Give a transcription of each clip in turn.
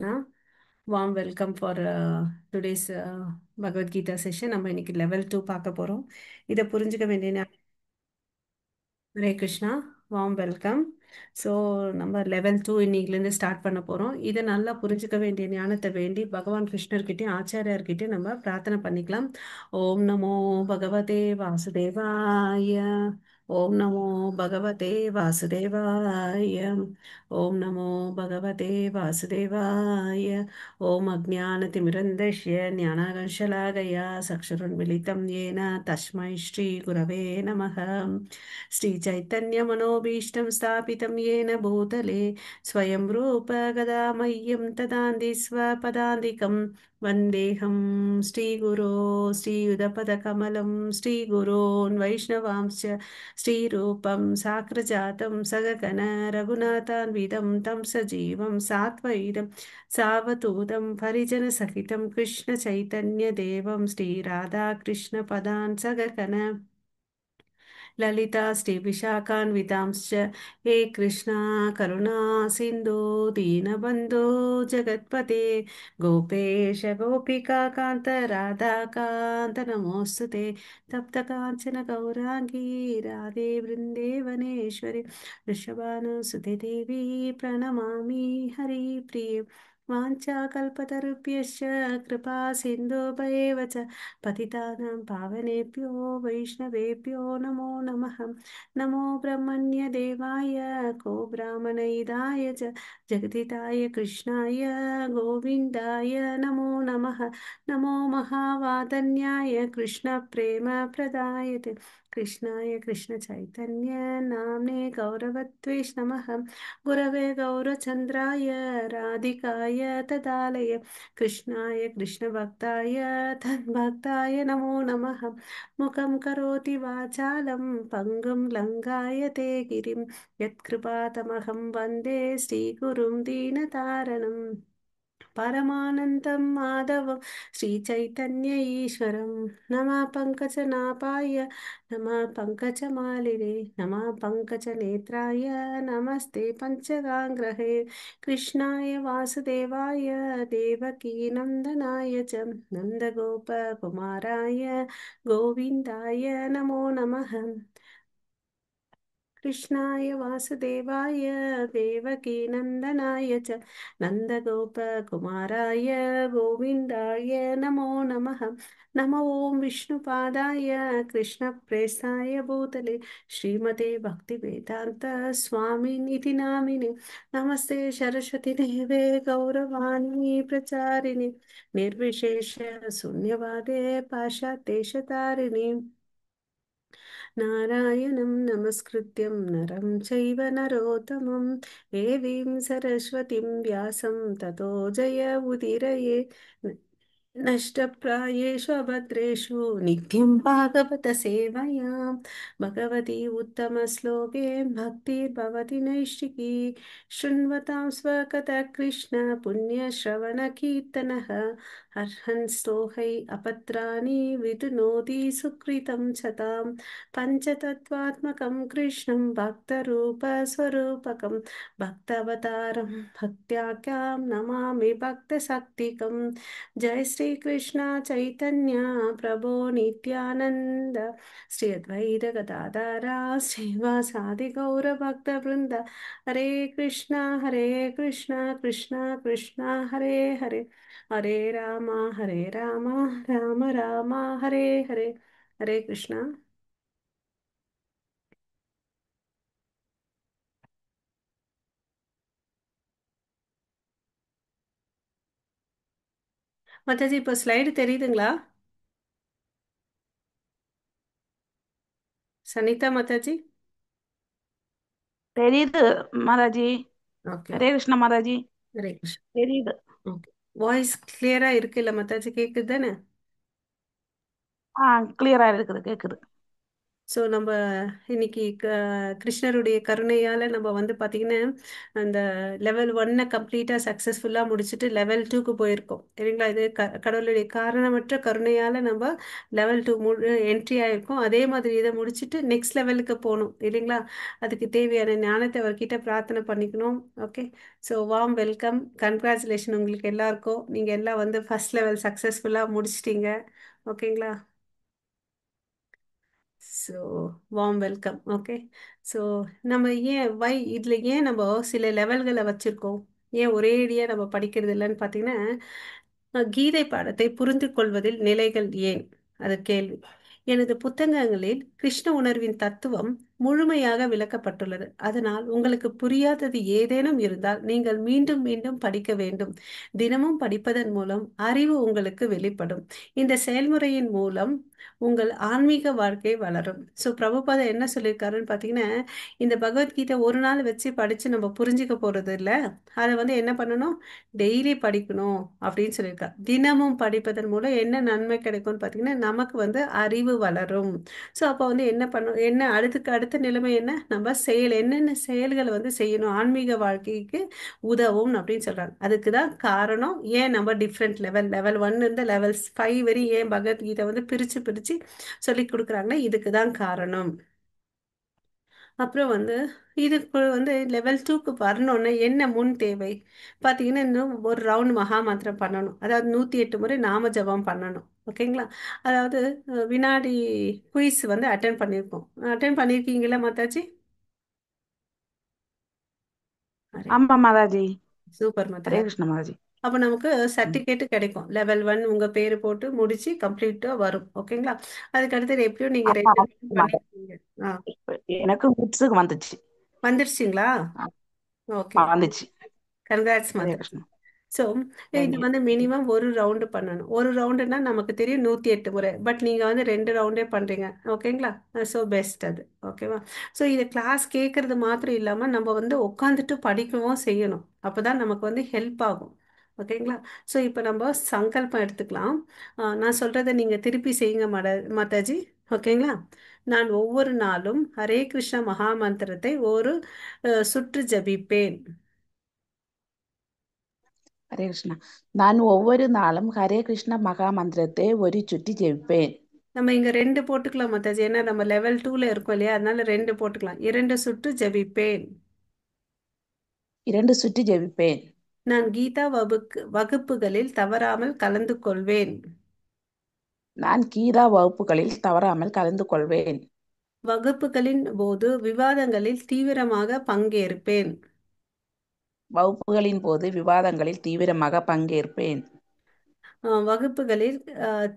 Warm welcome for today's Bhagavad Gita session. நம்ம இன்னைக்கு level 2 பார்க்க போறோம். இதை புரிஞ்சுக்க வேண்டிய Hare Krishna, warm welcome. So நம்ம லெவல் 2 இன்னைக்குலேருந்து ஸ்டார்ட் பண்ண போகிறோம். இதை நல்லா புரிஞ்சுக்க வேண்டிய ஞானத்தை வேண்டி பகவான் கிருஷ்ணர்கிட்டயும் ஆச்சாரியார்கிட்டயும் நம்ம பிரார்த்தனை பண்ணிக்கலாம். ஓம் நமோ பகவதே வாசுதேவாய. ஓம் நமோ பகவதே வாசுதேவாய. ஓம் நமோ பகவதே வாசுதேவாய. ஓம் அஜ்ஞானதிமிரந்தஸ்ய ஞானாகர்ஷலாகயா சக்ஷுருன்மிலிதம் येन तस्मै श्रीगुरवे नमः. श्रीचैतन्यमनोभीष्टं स्थापितं येन भूतले स्वयं रूप गदा मह्यं ददाति स्वपदान्तिकं वन्देऽहं श्रीगुरो श्रीयुधपदकमलं श्रीगुरोन् वैष्णवांश्च श्रीरूपं साग्रजातं सगगण रघुनाथान्वितं तं सजीवं सात्वैतं सावधूतं परिजनसहितं कृष्णचैतन्यदेवं श्रीराधाकृष्णपदान् सगगण ललिता श्रीविशाखान्वितांश्च हे कृष्णा करुणा सिन्धु दीनबन्धो जगत्पते गोपेश गोपिकान्त राधाकान्त नमोऽस्तु ते तप्तकाञ्चन गौराङ्गी राधे वृन्देवनेश्वरि वृषभानुसुते देवी प्रणमामि हरिप्रिये वाञ्छाकल्पतरुभ्यश्च कृपा सिन्धुभैव च पतितानां पावनेभ्यो वैष्णवेभ्यो नमो नमः. नमो ब्रह्मण्यदेवाय को ब्राह्मणहिताय च जगदिताय कृष्णाय गोविन्दाय नमो नमः. नमो महावादन्याय कृष्णप्रेमप्रदायते कृष्णाय कृष्णचैतन्य नाम्ने गौरवत्वेष नमः. गुरवे गौरचन्द्राय राधिकाय तदालय कृष्णाय कृष्णभक्ताय तद्भक्ताय नमो नमः. मुखं करोति वाचालं पङ्गुं लङ्घायते गिरिं यत्कृपातमहं वन्दे श्रीगुरुं दीनतारणम् परमानन्दं माधवं श्रीचैतन्य ईश्वरं नमः पङ्कजनाभाय नमः पङ्कजमालिने नमः पङ्कजनेत्राय नमस्ते पञ्चगाङ्ग्रहे कृष्णाय वासुदेवाय देवकीनन्दनाय च नन्दगोपकुमाराय गोविन्दाय नमो नमः. कृष्णाय वासुदेवाय देवकीनन्दनाय च नन्दगोपकुमाराय गोविन्दाय नमो नमः. नमो ॐ विष्णुपादाय कृष्णप्रेष्ठाय भूतले श्रीमते भक्तिवेदान्त स्वामिनिति नामिने नमस्ते सरस्वती देवे गौरवाणी प्रचारिणे निर्विशेष शून्यवादे पाश्चात्येशतारिणे नारायणं नमस्कृत्यं नरं चैव नरोत्तमं देवीं सरस्वतीं व्यासं ततो जय उदीरये नष्टप्रायेषु अभद्रेषु नित्यं भागवत सेवयां भगवती उत्तमश्लोके भक्तिर्भवति नैष्टिकी शृण्वतां स्वकथः कृष्ण पुण्यश्रवणकीर्तनः अर्हन् स्तोहै अपत्राणि विदुनोति सुकृतं च ताम् पञ्चतत्त्वात्मकं कृष्णं भक्तरूपस्वरूपकं भक्तावतारं भक्त्याख्यां नमामि भक्तशक्तिकम्. जय श्री कृष्ण चैतन्य प्रभो नित्यानंद श्री अद्वैत गदाधरा श्रीवासादि गौर भक्त वृंद हरे कृष्ण कृष्ण कृष्ण हरे हरे हरे राम राम राम हरे हरे. हरे कृष्णा. மாதாஜி இப்போ ஸ்லைடு தெரியுதுங்களா? சனிதா மாதாஜி. தெரியுது மாதாஜி. ஓகே. ஹரே கிருஷ்ண மாதாஜி. ஹரே கிருஷ்ணா. தெரியுது. ஓகே. வாய்ஸ் கிளியரா இருக்குல்ல மாதாஜி? கேக்குது தானே? கிளியரா இருக்குது, கேக்குது. ஸோ நம்ம இன்னைக்கு கிருஷ்ணருடைய கருணையால் நம்ம வந்து பார்த்திங்கன்னா அந்த லெவல் ஒன்னை கம்ப்ளீட்டாக சக்ஸஸ்ஃபுல்லாக முடிச்சுட்டு லெவல் டூக்கு போயிருக்கோம் இல்லைங்களா. இது கடவுளுடைய காரணமற்ற கருணையால் நம்ம லெவல் டூ என்ட்ரி ஆயிருக்கோம். அதே மாதிரி இதை முடிச்சுட்டு நெக்ஸ்ட் லெவலுக்கு போகணும் இல்லைங்களா. அதுக்கு தேவையான ஞானத்தை அவர்கிட்ட பிரார்த்தனை பண்ணிக்கணும். Okay. So warm welcome, congratulation உங்களுக்கு எல்லாருக்கும். நீங்கள் எல்லாம் வந்து ஃபர்ஸ்ட் லெவல் சக்ஸஸ்ஃபுல்லாக முடிச்சிட்டீங்க. ஓகேங்களா. So warm welcome. Okay. So நம்ம இதில் ஏன் நம்ம சில லெவல்களை வச்சுருக்கோம், ஏன் ஒரேடியாக நம்ம படிக்கிறது இல்லைன்னு பார்த்தீங்கன்னா, கீதை பாடத்தை புரிந்து கொள்வதில் நிலைகள் ஏன், அது கேள்வி. எனது புத்தகங்களில் கிருஷ்ண உணர்வின் தத்துவம் முழுமையாக விளக்கப்பட்டுள்ளது. அதனால் உங்களுக்கு புரியாதது ஏதேனும் இருந்தால் நீங்கள் மீண்டும் மீண்டும் படிக்க வேண்டும். தினமும் படிப்பதன் மூலம் அறிவு உங்களுக்கு வெளிப்படும். இந்த செயல்முறையின் மூலம் உங்கள் ஆன்மீக வாழ்க்கை வளரும். ஸோ பிரபுபாதா என்ன சொல்லியிருக்காருன்னு பார்த்தீங்கன்னா, இந்த பகவத்கீதை ஒரு நாள் வச்சு படித்து நம்ம புரிஞ்சிக்க போகிறது இல்லை. அதை வந்து என்ன பண்ணணும், டெய்லி படிக்கணும் அப்படின்னு சொல்லியிருக்காரு. தினமும் படிப்பதன் மூலம் என்ன நன்மை கிடைக்கும்னு பார்த்தீங்கன்னா, நமக்கு வந்து அறிவு வளரும். ஸோ அப்போ வந்து என்ன பண்ணும், என்ன அடுத்த நிலைமை என்ன, நம்ம என்னென்ன செயல்களை வந்து செய்யணும் ஆன்மீக வாழ்க்கைக்கு உதவும் அப்படின்னு சொல்றாங்க. அதுக்கு தான் காரணம் ஏன் நம்ம டிஃப்ரெண்ட் லெவல் ஒன் இருந்து லெவல் 5 வரை ஏன் பகவத்கீதை வந்து பிரித்து பிரித்து சொல்லி கொடுக்குறாங்கன்னா இதுக்கு தான் காரணம். அப்புறம் வந்து இதுக்கு வந்து லெவல் டூக்கு வரணும்னா என்ன முன் தேவை பார்த்தீங்கன்னா, இன்னும் ஒரு ரவுண்ட் மகா மந்திரம் பண்ணணும். அதாவது 108 முறை நாம ஜபம் பண்ணணும். ஓகேங்களா. அதாவது வினாடி குயிஸ் வந்து அட்டன் பண்ணியிருக்கீங்களா மாதாஜி? அரே, ஆமா மாதாஜி. சூப்பர் ஹரே மாதாஜி. கிருஷ்ண மாதாஜி. அப்போ நமக்கு ம். சர்டிஃபிகேட் கிடைக்கும். லெவல் ஒன் உங்கள் பேர் போட்டு முடிச்சு கம்ப்ளீட்டாக வரும். ஓகேங்களா. அதுக்கு அடுத்தது எப்படியும் நீங்கள் ஆமா 2 ஆமா மாதாஜி. பண்ணியிருக்கீங்க. ஆ, இப்ப எனக்கு குட்ஸுக்கு வந்துச்சு. வந்துருச்சுங்களா? ஓகே. ஆமா, வந்துச்சு. கங்க்ராட்ஸ் ஹரே மாதாஜி. கிருஷ்ணா. ஸோ இது தேங்க்யூ. வந்து மினிமம் ஒரு ரவுண்டு பண்ணணும். ஒரு ரவுண்டுனா நமக்கு தெரியும் 108 முறை. பட் நீங்கள் வந்து 2 ரவுண்டே பண்ணுறீங்க. ஓகேங்களா. ஸோ பெஸ்ட் அது. ஓகேவா. ஸோ இதை கிளாஸ் கேட்குறது மாத்திரம் இல்லாமல் நம்ம வந்து உட்காந்துட்டு படிக்கவும் செய்யணும். அப்போ தான் நமக்கு வந்து ஹெல்ப் ஆகும். ஓகேங்களா. ஸோ இப்போ நம்ம சங்கல்பம் எடுத்துக்கலாம். நான் சொல்கிறத நீங்கள் திருப்பி செய்யுங்க மாதாஜி. ஓகேங்களா. நான் ஒவ்வொரு நாளும் ஹரே கிருஷ்ண மகா மந்திரத்தை ஒரு சுற்று ஜபிப்பேன். ஹரே கிருஷ்ணா. நான் ஒவ்வொரு நாளும் ஹரே கிருஷ்ண மகா மந்திரத்தை ஒரு சுற்றி ஜெபிப்பேன். நம்ம இங்க 2 போட்டுக்கலாம் மத்தாஜி. ஏன்னா நம்ம லெவல் 2ல இருக்கோம் இல்லையா, அதனால 2 போட்டுக்கலாம். 2 சுற்று ஜெபிப்பேன். 2 சுற்றி ஜெபிப்பேன். நான் கீதா வகுப்புகளில் தவறாமல் கலந்து கொள்வேன். நான் கீதா வகுப்புகளில் தவறாமல் கலந்து கொள்வேன். வகுப்புகளின் போது விவாதங்களில் தீவிரமாக பங்கேற்பேன். வகுப்புகளின் போது விவாதங்களில் தீவிரமாக பங்கேற்பேன். வகுப்புகளில்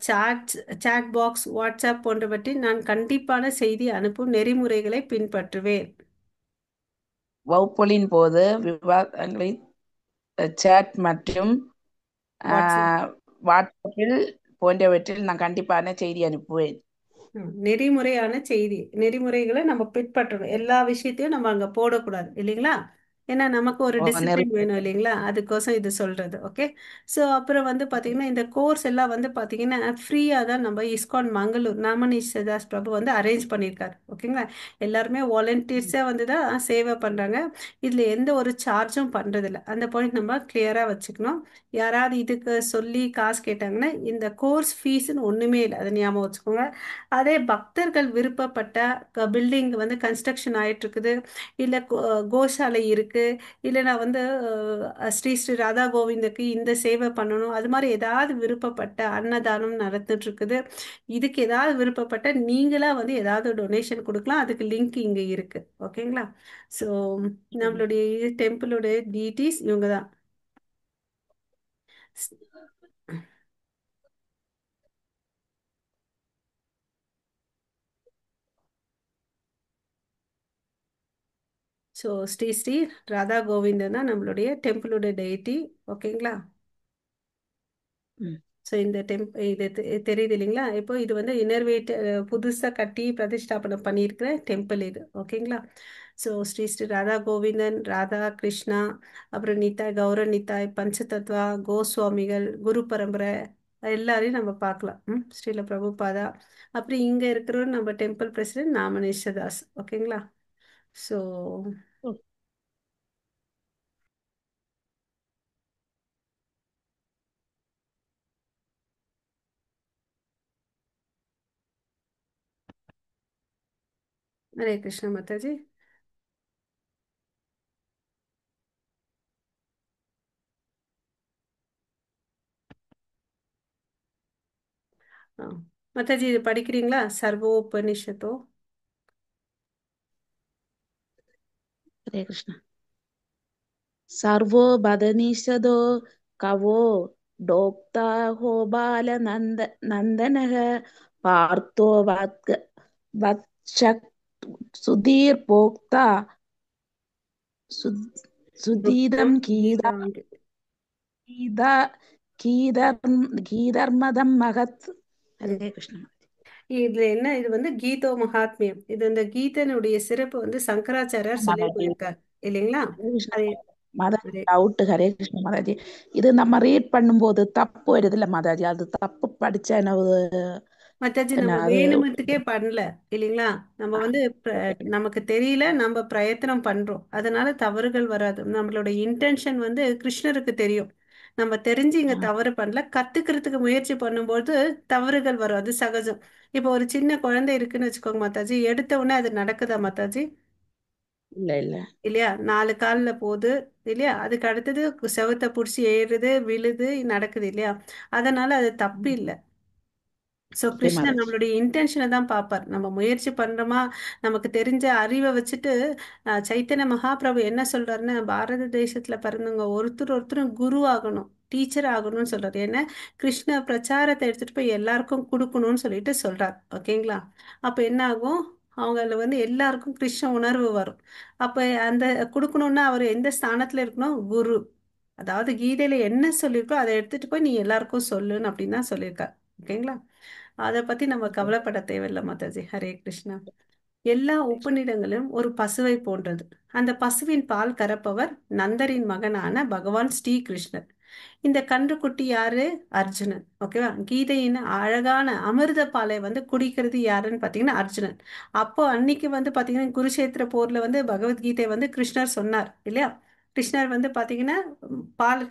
சாட் சாட் பாக்ஸ், வாட்ஸ்அப் போன்றவற்றில் நான் கண்டிப்பான செய்தி அனுப்பும் நெறிமுறைகளை பின்பற்றுவேன். வகுப்புகளின் போது விவாதங்களில் சேட் மற்றும் வாட்ஸ்அப். வாட்ஸ்அப்பில் போன்றவற்றில் நான் கண்டிப்பான செய்தி அனுப்புவேன். நெறிமுறையான செய்தி, நெறிமுறைகளை நம்ம பின்பற்றணும். எல்லா விஷயத்தையும் நம்ம அங்கே போடக்கூடாது இல்லைங்களா. ஏன்னா நமக்கு ஒரு டிசிப்ளின் வேணும் இல்லைங்களா, அதுக்கோசம் இது சொல்றது. ஓகே. ஸோ அப்புறம் வந்து பார்த்தீங்கன்னா இந்த கோர்ஸ் எல்லாம் வந்து பார்த்தீங்கன்னா ஃப்ரீயாக தான் நம்ம இஸ்கான் மங்களூர் நாமனீஷ் தாஸ் பிரபு வந்து அரேஞ்ச் பண்ணியிருக்காரு. ஓகேங்களா. எல்லாருமே வாலண்டியர்ஸாக வந்து தான் சேவை பண்ணுறாங்க. இதில் எந்த ஒரு சார்ஜும் பண்ணுறதில்ல. அந்த பாயிண்ட் நம்ம கிளியராக வச்சுக்கணும். யாராவது இதுக்கு சொல்லி காசு கேட்டாங்கன்னா இந்த கோர்ஸ் ஃபீஸ்ன்னு ஒன்றுமே இல்லை, அதை ஞாபகம் வச்சுக்கோங்க. அதே பக்தர்கள் விருப்பப்பட்ட பில்டிங் வந்து கன்ஸ்ட்ரக்ஷன் ஆயிட்டு இருக்குது, இல்லை கோசாலை இருக்கு, இல்லை நான் வந்து ஸ்ரீ ஸ்ரீ ராதா கோவிந்துக்கு இந்த சேவை பண்ணணும், அது மாதிரி ஏதாவது விருப்பப்பட்ட அன்னதானம் நடந்துட்டு இருக்குது. இதுக்கு ஏதாவது விருப்பப்பட்ட நீங்களா வந்து ஏதாவது டொனேஷன் கொடுக்கலாம். அதுக்கு லிங்க் இங்கே இருக்கு. ஓகேங்களா. ஸோ நம்மளுடைய டெம்பிளுடைய டீட்டெயில்ஸ் இவங்க தான். ஸோ ஸ்ரீ ஸ்ரீ ராதா கோவிந்தன் தான் நம்மளுடைய டெம்பிளோட டெய்டி. ஓகேங்களா. ம். ஸோ இந்த இது தெரியுது இல்லைங்களா. இப்போ இது வந்து இன்னர்வேட் புதுசாக கட்டி பிரதிஷ்டாபனம் பண்ணியிருக்கிற டெம்பிள் இது. ஓகேங்களா. ஸோ ஸ்ரீ ஸ்ரீ ராதா கோவிந்தன், ராதா கிருஷ்ணா, அப்புறம் நித்தாய், கௌர நித்தாய், பஞ்சதத்வா, கோஸ்வாமிகள், குரு பரம்பரை, எல்லாரையும் நம்ம பார்க்கலாம். ஸ்ரீல பிரபுபாதா, அப்புறம் இங்க இருக்கிற நம்ம டெம்பிள் பிரசிடென்ட் நாமனேஷ தாஸ். ஓகேங்களா? ஸோ ஹரே கிருஷ்ணா மாதாஜி. ஆ மாதாஜி இது படிக்கிறீங்களா? சர்வோபனிஷத்தோ. ஹரே கிருஷ்ணா. சர்வோ பதனிஷதோ கவோ டோக்தா ஹோ பால நந்தனக பார்த்தோ வத்சக் சுதீர் போக்தா சுதீதம் துக்தம் கீதாங்க. கீதா கீதர் கீதர்மதம் மகத். ம். ஹரே கிருஷ்ணா. இதுல என்ன, இது வந்து கீதோ மகாத்மியம். இது இந்த கீதனுடைய சிறப்பு வந்து சங்கராச்சாரியார் சொல்லி மாதாஜி போயிருக்கார் இல்லைங்களா? ஹரே கிருஷ்ணா. அது மாதாஜி அது டவுட். ஹரே கிருஷ்ணா மாதாஜி. இது நம்ம ரீட் பண்ணும்போது தப்பு வருது இல்ல மாதாஜி, அது தப்பு படிச்சா என்ன மத்தாச்சு என்ன நம்ம அது? வேணுமத்துக்கே பண்ணல இல்லைங்களா? நம்ம வந்து நமக்கு தெரியல, நம்ம பிரயத்தனம் பண்றோம், அதனால தவறுகள் வராது. நம்மளோட இன்டென்ஷன் வந்து கிருஷ்ணருக்கு தெரியும். நம்ம தெரிஞ்சு இங்க தவறு பண்ணல, கத்துக்கிறதுக்கு முயற்சி பண்ணும்போது தவறுகள் வரும், அது சகஜம். இப்போ ஒரு சின்ன குழந்தை இருக்குன்னு வச்சுக்கோங்க மாதாஜி, எடுத்த உடனே அது நடக்குதா மாதாஜி? இல்ல இல்ல. இல்லையா? 4 கால்ல போகுது இல்லையா? அதுக்கு அடுத்தது செவுத்த புடிச்சு ஏறுது, விழுது, நடக்குது இல்லையா? அதனால அது தப்பு இல்லை. So okay Krishnan Mataji. நம்மளுடைய இன்டென்ஷனை தான் பார்ப்பார். நம்ம முயற்சி பண்றோமா, நமக்கு தெரிஞ்ச அறிவை வச்சுட்டு சைத்தன்ய மகாபிரபு என்ன சொல்றாருன்னா, பாரத தேசத்துல பிறந்தவங்க ஒருத்தர் ஒருத்தரும் குரு ஆகணும், டீச்சர் ஆகணும்னு சொல்றாரு. ஏன்னா கிருஷ்ண பிரச்சாரத்தை எடுத்துட்டு போய் எல்லாருக்கும் கொடுக்கணும்னு சொல்லிட்டு சொல்றார். ஓகேங்களா? அப்ப என்ன ஆகும், அவங்கள வந்து எல்லாருக்கும் கிருஷ்ண உணர்வு வரும். அப்ப அந்த கொடுக்கணும்னா அவர் எந்த ஸ்தானத்துல இருக்கணும்? குரு. அதாவது கீதையில என்ன சொல்லியிருக்கோ அதை எடுத்துட்டு போய் நீ எல்லாருக்கும் சொல்லுன்னு அப்படின்னு தான் சொல்லியிருக்கார். ஓகேங்களா? அதை பத்தி நம்ம ஓகே. கவலைப்பட தேவையில்லை மாதாஜி. ஹரே கிருஷ்ணா. எல்லா உபநிடங்களும் ஒரு பசுவை போன்றது. அந்த பசுவின் பால் கறப்பவர் நந்தரின் மகனான பகவான் ஸ்ரீ கிருஷ்ணர். இந்த கன்றுக்குட்டி யாரு? அர்ஜுனன். ஓகேவா? கீதையின் அழகான அமிர்த பாலை வந்து குடிக்கிறது யாருன்னு பாத்தீங்கன்னா அர்ஜுனன். அப்போ அன்னைக்கு வந்து பாத்தீங்கன்னா குருஷேத்திர போர்ல வந்து பகவத்கீதை வந்து கிருஷ்ணர் சொன்னார் இல்லையா? கிருஷ்ணர் வந்து பாத்தீங்கன்னா பால்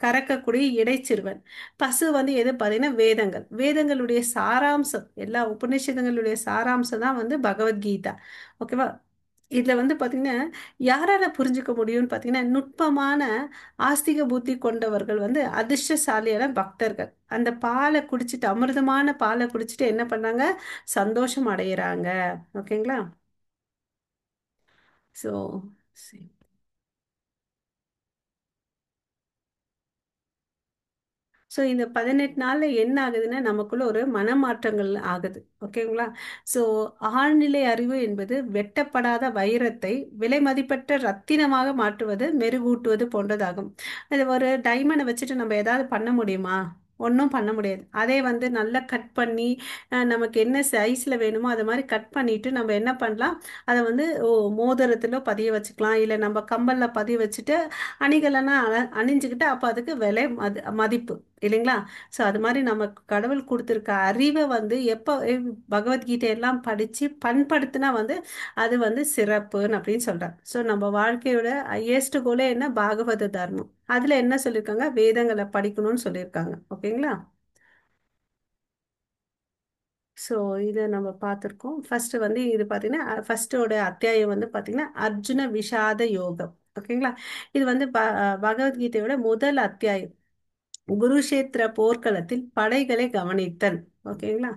கறக்கக்கூடிய இடைச்சிறுவன். பசு வந்து எது பாத்தீங்கன்னா வேதங்கள், வேதங்களுடைய சாராம்சம், எல்லா உபநிஷதங்களுடைய சாராம்சம் தான் வந்து பகவத்கீதா. ஓகேவா? இதுல வந்து பாத்தீங்கன்னா யாரால புரிஞ்சுக்க முடியும்னு பாத்தீங்கன்னா, நுட்பமான ஆஸ்திக புத்தி கொண்டவர்கள் வந்து அதிர்ஷ்டசாலியான பக்தர்கள். அந்த பாலை குடிச்சிட்டு, அமிர்தமான பாலை குடிச்சிட்டு என்ன பண்ணாங்க? சந்தோஷம் அடையிறாங்க. ஓகேங்களா? ஸோ ஸோ இந்த 18 நாள்ல என்ன ஆகுதுன்னா, நமக்குள்ள ஒரு மனமாற்றங்கள் ஆகுது. ஓகேங்களா? ஸோ ஆழ்நிலை அறிவு என்பது வெட்டப்படாத வைரத்தை விலை மதிப்பற்ற ரத்தினமாக மாற்றுவது, மெருகூட்டுவது போன்றதாகும். அது ஒரு டைமண்டை வச்சுட்டு நம்ம ஏதாவது பண்ண முடியுமா? ஒன்றும் பண்ண முடியாது. அதே வந்து நல்லா கட் பண்ணி நமக்கு என்ன சைஸில் வேணுமோ அதை மாதிரி கட் பண்ணிட்டு நம்ம என்ன பண்ணலாம்? அதை வந்து மோதிரத்தில் பதிய வச்சுக்கலாம், இல்லை நம்ம கம்பலில் பதிய வச்சுட்டு அணிகலனா அணிஞ்சுக்கிட்டு அப்போ அதுக்கு விலை மதிப்பு இல்லைங்களா? ஸோ அது மாதிரி நமக்கு கடவுள் கொடுத்துருக்க அறிவை வந்து எப்போ பகவத்கீதை எல்லாம் படித்து பண்படுத்தினா வந்து அது வந்து சிறப்புன்னு அப்படின்னு சொல்கிறாங்க. ஸோ நம்ம வாழ்க்கையோட ஹையஸ்ட் கோலே என்ன? பாகவத தர்மம். அதில் என்ன சொல்லியிருக்காங்க? வேதங்களை படிக்கணும்னு சொல்லியிருக்காங்க. ஓகேங்களா? ஸோ இதை நம்ம பார்த்துருக்கோம். ஃபர்ஸ்ட் வந்து இது பார்த்தீங்கன்னா ஃபர்ஸ்டோட அத்தியாயம் வந்து பார்த்தீங்கன்னா அர்ஜுன விஷாத யோகம். ஓகேங்களா? இது வந்து பகவத்கீதையோட முதல் அத்தியாயம். குருஷேத்திர போர்க்களத்தில் படைகளை கவனித்தல். ஓகேங்களா?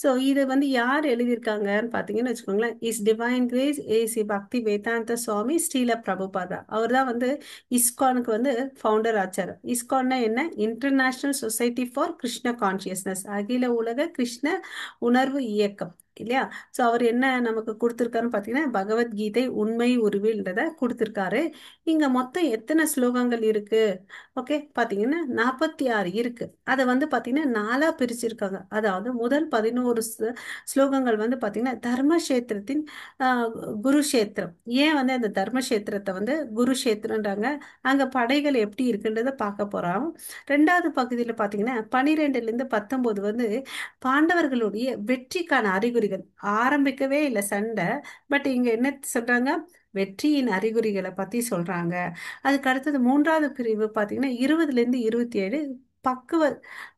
ஸோ இது வந்து யார் எழுதியிருக்காங்கன்னு பார்த்தீங்கன்னு வச்சுக்கோங்களேன், இஸ் டிவைன் கிரேஸ் ஏசி பக்தி வேதாந்த சுவாமி ஸ்ரீல பிரபுபாதா. அவர் தான் வந்து இஸ்கானுக்கு வந்து ஃபவுண்டர் ஆச்சார். இஸ்கான்னா என்ன? International society for Krishna consciousness, அகில உலக கிருஷ்ண உணர்வு இயக்கம். இல்லையா? ஸோ அவர் என்ன நமக்கு கொடுத்துருக்காருன்னு பார்த்தீங்கன்னா பகவத்கீதை உண்மை உருவில்ன்றத கொடுத்துருக்காரு. இங்க மொத்தம் எத்தனை ஸ்லோகங்கள் இருக்கு? ஓகே, பார்த்தீங்கன்னா 46 இருக்கு. அதை வந்து பார்த்தீங்கன்னா நாலா பிரிச்சிருக்காங்க. அதாவது முதல் 11 ஸ்லோகங்கள் வந்து பார்த்தீங்கன்னா தர்மக்ஷேத்திரத்தின் ஆஹ், குருஷேத்திரம். ஏன் வந்து அந்த தர்மக்ஷேத்திரத்தை வந்து குருஷேத்திரன்றாங்க? அங்க படைகள் எப்படி இருக்குன்றத பார்க்க போறோம். ரெண்டாவது பகுதியில் பார்த்தீங்கன்னா 12ல இருந்து 19 வந்து பாண்டவர்களுடைய வெற்றிக்கான அறிகுறிகள். ஆரம்பிக்கவே இல்லை சண்டை, பட் இங்க என்ன சொல்றாங்க? வெற்றியின் அறிகுறிகளை பத்தி சொல்றாங்க. அதுக்கு அடுத்தது மூன்றாவது பிரிவு பாத்தீங்கன்னா 20ல இருந்து 27 பக்குவ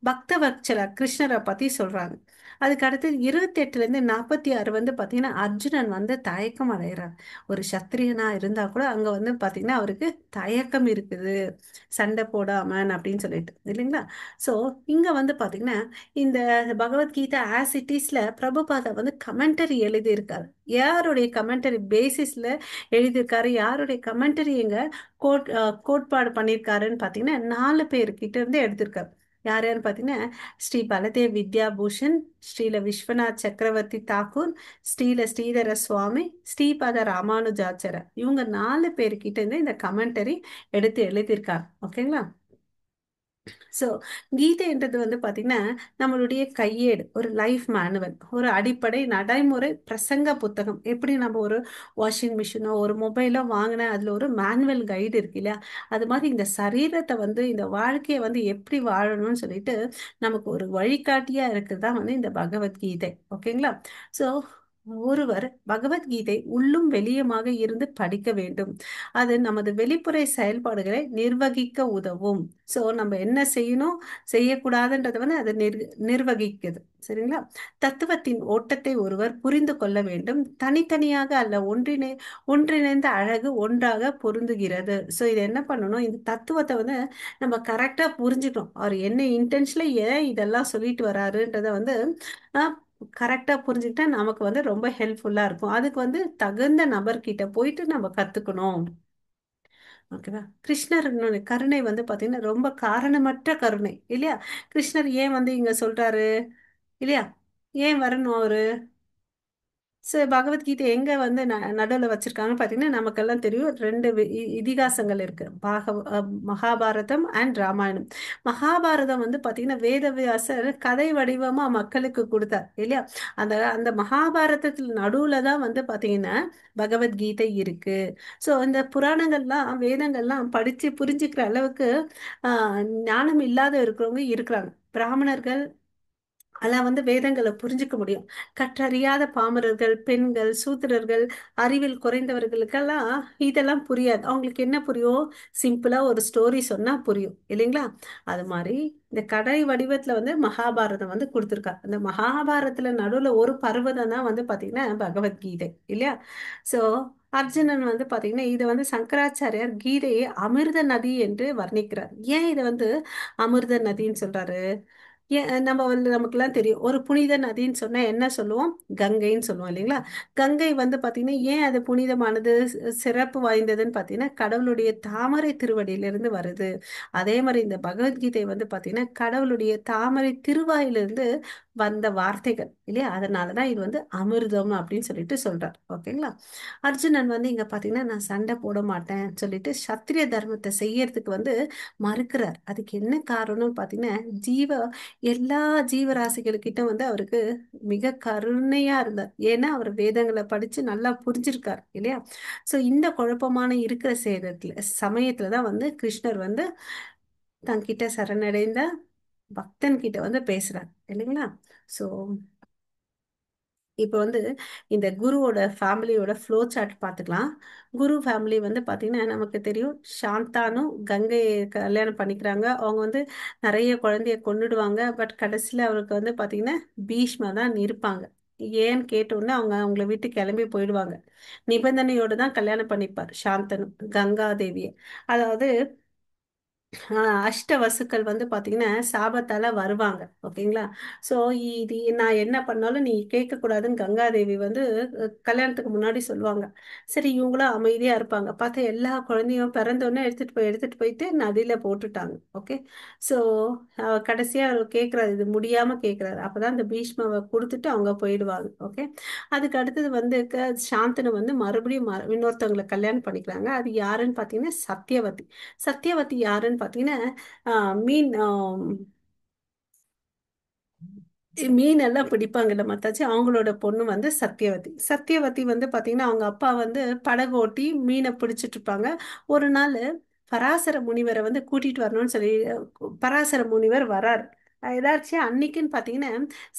பக்தவத்சல கிருஷ்ணரை பத்தி சொல்றாங்க. அதுக்கு அடுத்தது 28ல இருந்து 46 வந்து பாத்தீங்கன்னா அர்ஜுனன் வந்து தயக்கம் அடைகிறார். ஒரு சத்திரியனா இருந்தா கூட அங்க வந்து பாத்தீங்கன்னா அவருக்கு தயக்கம் இருக்குது, சண்டை போடாம அப்படின்னு சொல்லிட்டு, இல்லைங்களா? சோ இங்க வந்து பாத்தீங்கன்னா இந்த பகவத்கீதா ஆஸ் இட் இஸ்ல பிரபுபாதா வந்து கமெண்டரி எழுதியிருக்காரு. யாருடைய கமெண்டரி பேசிஸ்ல எழுதியிருக்காரு, யாருடைய கமெண்டரி எங்க கோட்பாடு பண்ணியிருக்காருன்னு பார்த்தீங்கன்னா 4 பேர்கிட்ட இருந்து எடுத்திருக்காரு. யார் யாருன்னு பார்த்தீங்கன்னா ஸ்ரீ பலதேவ் வித்யாபூஷன், ஸ்ரீல விஸ்வநாத் சக்கரவர்த்தி தாக்கூர், ஸ்ரீல ஸ்ரீதர சுவாமி, ஸ்ரீபாத ராமானுஜாச்சார, இவங்க 4 பேர்கிட்ட இருந்து இந்த கமெண்டரி எடுத்து எழுதியிருக்காங்க. ஓகேங்களா? ஸோ கீதைன்றது வந்து பார்த்தீங்கன்னா நம்மளுடைய கையேடு, ஒரு லைஃப் மேனுவல், ஒரு அடிப்படை நடைமுறை பிரசங்க புத்தகம். எப்படி நம்ம ஒரு வாஷிங் மிஷினோ ஒரு மொபைலோ வாங்கினா அதில் ஒரு மேனுவல் கைடு இருக்கு இல்லையா? அது மாதிரி இந்த சரீரத்தை வந்து இந்த வாழ்க்கையை வந்து எப்படி வாழணும்னு சொல்லிட்டு நமக்கு ஒரு வழிகாட்டியா இருக்குது தான் வந்து இந்த பகவத்கீதை. ஓகேங்களா? ஸோ ஒருவர் பகவத்கீதை உள்ளும் வெளியுமாக இருந்து படிக்க வேண்டும். அது நமது வெளிப்புற செயல்பாடுகளை நிர்வகிக்க உதவும். ஸோ நம்ம என்ன செய்யணும், செய்யக்கூடாதுன்றதை வந்து அது நிர்வகிக்குது. சரிங்களா? தத்துவத்தின் ஓட்டத்தை ஒருவர் புரிந்து கொள்ள வேண்டும். தனித்தனியாக அல்ல, ஒன்றிணைந்த அழகு ஒன்றாக பொருந்துகிறது. ஸோ இது என்ன பண்ணணும், இந்த தத்துவத்தை வந்து நம்ம கரெக்டாக புரிஞ்சுக்கணும். அவர் என்ன இன்டென்ஷன்ல ஏன் இதெல்லாம் சொல்லிட்டு வராருன்றத வந்து கரெக்டாக புரிஞ்சுக்கிட்டா நமக்கு வந்து ரொம்ப ஹெல்ப்ஃபுல்லாக இருக்கும். அதுக்கு வந்து தகுந்த நபர்கிட்ட போயிட்டு நம்ம கற்றுக்கணும். ஓகேவா? கிருஷ்ணர் கருணை வந்து பாத்தீங்கன்னா ரொம்ப காரணமற்ற கருணை இல்லையா? கிருஷ்ணர் ஏன் வந்து இங்க சொல்றாரு இல்லையா? ஏன் வரணும் அவரு? பகவத்கீதை எங்க வந்து நடுவில் வச்சிருக்காங்கன்னு பார்த்தீங்கன்னா நமக்கெல்லாம் தெரியும். ரெண்டு இதிகாசங்கள் இருக்கு, மகாபாரதம் அண்ட் ராமாயணம். மகாபாரதம் வந்து பார்த்தீங்கன்னா வேதவியாசர் கதை வடிவமா மக்களுக்கு கொடுத்தார் இல்லையா? அந்த அந்த மகாபாரதத்தில் நடுவுல தான் வந்து பார்த்தீங்கன்னா பகவத்கீதை இருக்கு. ஸோ இந்த புராணங்கள்லாம் வேதங்கள்லாம் படிச்சு புரிஞ்சுக்கிற அளவுக்கு ஞானம் இல்லாத இருக்கிறவங்க இருக்கிறாங்க. பிராமணர்கள் அதெல்லாம் வந்து வேதங்களை புரிஞ்சுக்க முடியும். கற்றறியாத பாமரர்கள், பெண்கள், சூத்திரர்கள், அறிவில் குறைந்தவர்களுக்கெல்லாம் இதெல்லாம் புரியாது. அவங்களுக்கு என்ன புரியும்? சிம்பிளா ஒரு ஸ்டோரி சொன்னா புரியும், இல்லைங்களா? அது மாதிரி இந்த கடை வடிவத்துல வந்து மகாபாரதம் வந்து கொடுத்துருக்கா. அந்த மகாபாரதத்துல நடுவுல ஒரு பர்வதம் தான் வந்து பாத்தீங்கன்னா பகவத்கீதை இல்லையா? சோ அர்ஜுனன் வந்து பாத்தீங்கன்னா இதை வந்து சங்கராச்சாரியார் கீதையை அமிர்த நதி என்று வர்ணிக்கிறார். ஏன் இதை வந்து அமிர்த நதின்னு சொல்றாரு? ஏன் நம்ம வந்து நமக்குலாம் தெரியும், ஒரு புனித நதின்னு சொன்னா என்ன சொல்லுவோம்? கங்கைன்னு சொல்லுவோம், இல்லைங்களா? கங்கை வந்து பாத்தீங்கன்னா ஏன் அது புனிதமானது, சிறப்பு வாய்ந்ததுன்னு பாத்தீங்கன்னா கடவுளுடைய தாமரை திருவடியிலிருந்து வருது. அதே மாதிரி இந்த பகவத்கீதை வந்து பாத்தீங்கன்னா கடவுளுடைய தாமரை திருவாயிலிருந்து வந்த வார்த்தைகள் இல்லையா? அதனாலதான் இது வந்து அமிர்தம் அப்படின்னு சொல்லிட்டு சொல்றார். ஓகேங்களா? அர்ஜுனன் வந்து இங்க பாத்தீங்கன்னா நான் சண்டை போட மாட்டேன் சொல்லிட்டு சத்திரிய தர்மத்தை செய்யறதுக்கு வந்து மறுக்கிறார். அதுக்கு என்ன காரணம்னு பாத்தீங்கன்னா எல்லா ஜீவராசிகள்கிட்ட வந்து அவருக்கு மிக கருணையா இருந்தார். ஏன்னா அவர் வேதங்களை படிச்சு நல்லா புரிஞ்சிருக்கார் இல்லையா? சோ இந்த குழப்பமான இருக்கிற சமயத்துலதான் வந்து கிருஷ்ணர் வந்து தன்கிட்ட சரணடைந்த பக்தன் கிட்ட வந்து பேசுறார், இல்லைங்களா? சோ இப்போ வந்து இந்த குருவோட ஃபேமிலியோட ஃப்ளோ சார்ட் பார்த்துக்கலாம். குரு ஃபேமிலி வந்து பார்த்தீங்கன்னா நமக்கு தெரியும், சாந்தானு கங்கை கல்யாணம் பண்ணிக்கிறாங்க. அவங்க வந்து நிறைய குழந்தைய கொன்னுடுவாங்க. பட் கடைசியில் அவருக்கு வந்து பார்த்தீங்கன்னா பீஷ்மா தான் இருப்பாங்க. ஏன்னு கேட்டோன்னே அவங்க அவங்கள விட்டு கிளம்பி போயிடுவாங்க. நிபந்தனையோடு தான் கல்யாணம் பண்ணிப்பார் சாந்தனு கங்கா தேவியை. அதாவது அஷ்ட வசுக்கள் வந்து பாத்தீங்கன்னா சாபத்தால வருவாங்க. ஓகேங்களா? சோ இது நான் என்ன பண்ணாலும் நீ கேட்க கூடாதுன்னு கங்காதேவி வந்து கல்யாணத்துக்கு முன்னாடி சொல்லுவாங்க. சரி, இவங்களும் அமைதியா இருப்பாங்க. பார்த்தா எல்லா குழந்தையும் பிறந்தோடனே எடுத்துட்டு போயிட்டு நதியில போட்டுட்டாங்க. ஓகே. சோ கடைசியா அவர் கேட்கிறாரு, இது முடியாம கேட்கிறாரு. அப்பதான் அந்த பீஷ்மாவை கொடுத்துட்டு அவங்க போயிடுவாங்க. ஓகே. அதுக்கு அடுத்தது வந்து சாந்தனு வந்து மறுபடியும் இன்னொருத்தவங்களை கல்யாணம் பண்ணிக்கிறாங்க. அது யாருன்னு பாத்தீங்கன்னா சத்தியவதி. சத்தியவதி யாருன்னு பாத்தீங்கன்னா மீன் மீன் எல்லாம் பிடிப்பாங்கல்ல மத்தாச்சு, அவங்களோட பொண்ணு வந்து சத்தியவதி. சத்தியவதி வந்து பாத்தீங்கன்னா அவங்க அப்பா வந்து படகு ஓட்டி மீனை பிடிச்சிட்டு இருப்பாங்க. ஒரு நாள் பராசர முனிவரை வந்து கூட்டிட்டு வரணும்னு சொல்லி பராசர முனிவர் வராரு. ஏதாச்சும் அன்னைக்குன்னு பாத்தீங்கன்னா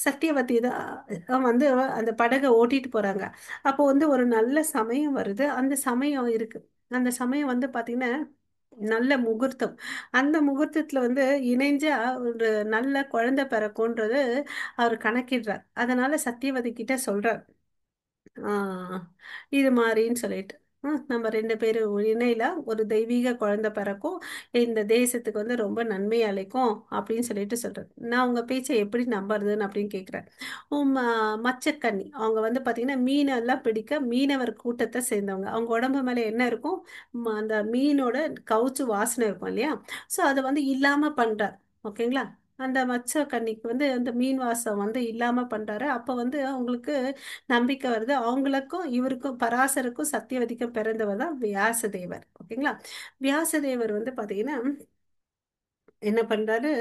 சத்தியவதி தான் வந்து அந்த படகை ஓட்டிட்டு போறாங்க. அப்போ வந்து ஒரு நல்ல சமயம் வருது. அந்த சமயம் இருக்கு. அந்த சமயம் வந்து பாத்தீங்கன்னா நல்ல முகூர்த்தம். அந்த முகூர்த்தத்துல வந்து இணைஞ்சா ஒரு நல்ல குழந்தை பிறக்கும்ன்றது அவர் கணக்கிடுறார். அதனால சத்தியவதி கிட்ட சொல்றார், ஆஹ் இது மாதிரின்னு சொல்லிட்டு, நம்ம ரெண்டு பேரும் இணையில ஒரு தெய்வீக குழந்தை பிறக்கும், இந்த தேசத்துக்கு வந்து ரொம்ப நன்மை அளிக்கும் அப்படின்னு சொல்லிட்டு சொல்றாரு. நான் உங்க பேச்சை எப்படி நம்புறதுன்னு அப்படின்னு கேட்கிறேன். மச்சக்கன்னி அவங்க வந்து பாத்தீங்கன்னா மீனெல்லாம் பிடிக்க மீனவர் கூட்டத்தை சேர்ந்தவங்க. அவங்க உடம்பு மேல என்ன இருக்கும்? அந்த மீனோட கவுச்சு வாசனை இருக்கும் இல்லையா? சோ அதை வந்து இல்லாம பண்றார். ஓகேங்களா? அந்த மச்ச கன்னிக்கு வந்து அந்த மீன் வாசம் வந்து இல்லாம பண்றாரு. அப்ப வந்து அவங்களுக்கு நம்பிக்கை வருது. அவங்களுக்கும் இவருக்கும் பராசருக்கும் சத்தியவதிக்கும் பிறந்தவர் தான் வியாசதேவர். ஓகேங்களா? வியாசதேவர் வந்து பாத்தீங்கன்னா என்ன பண்றாரு?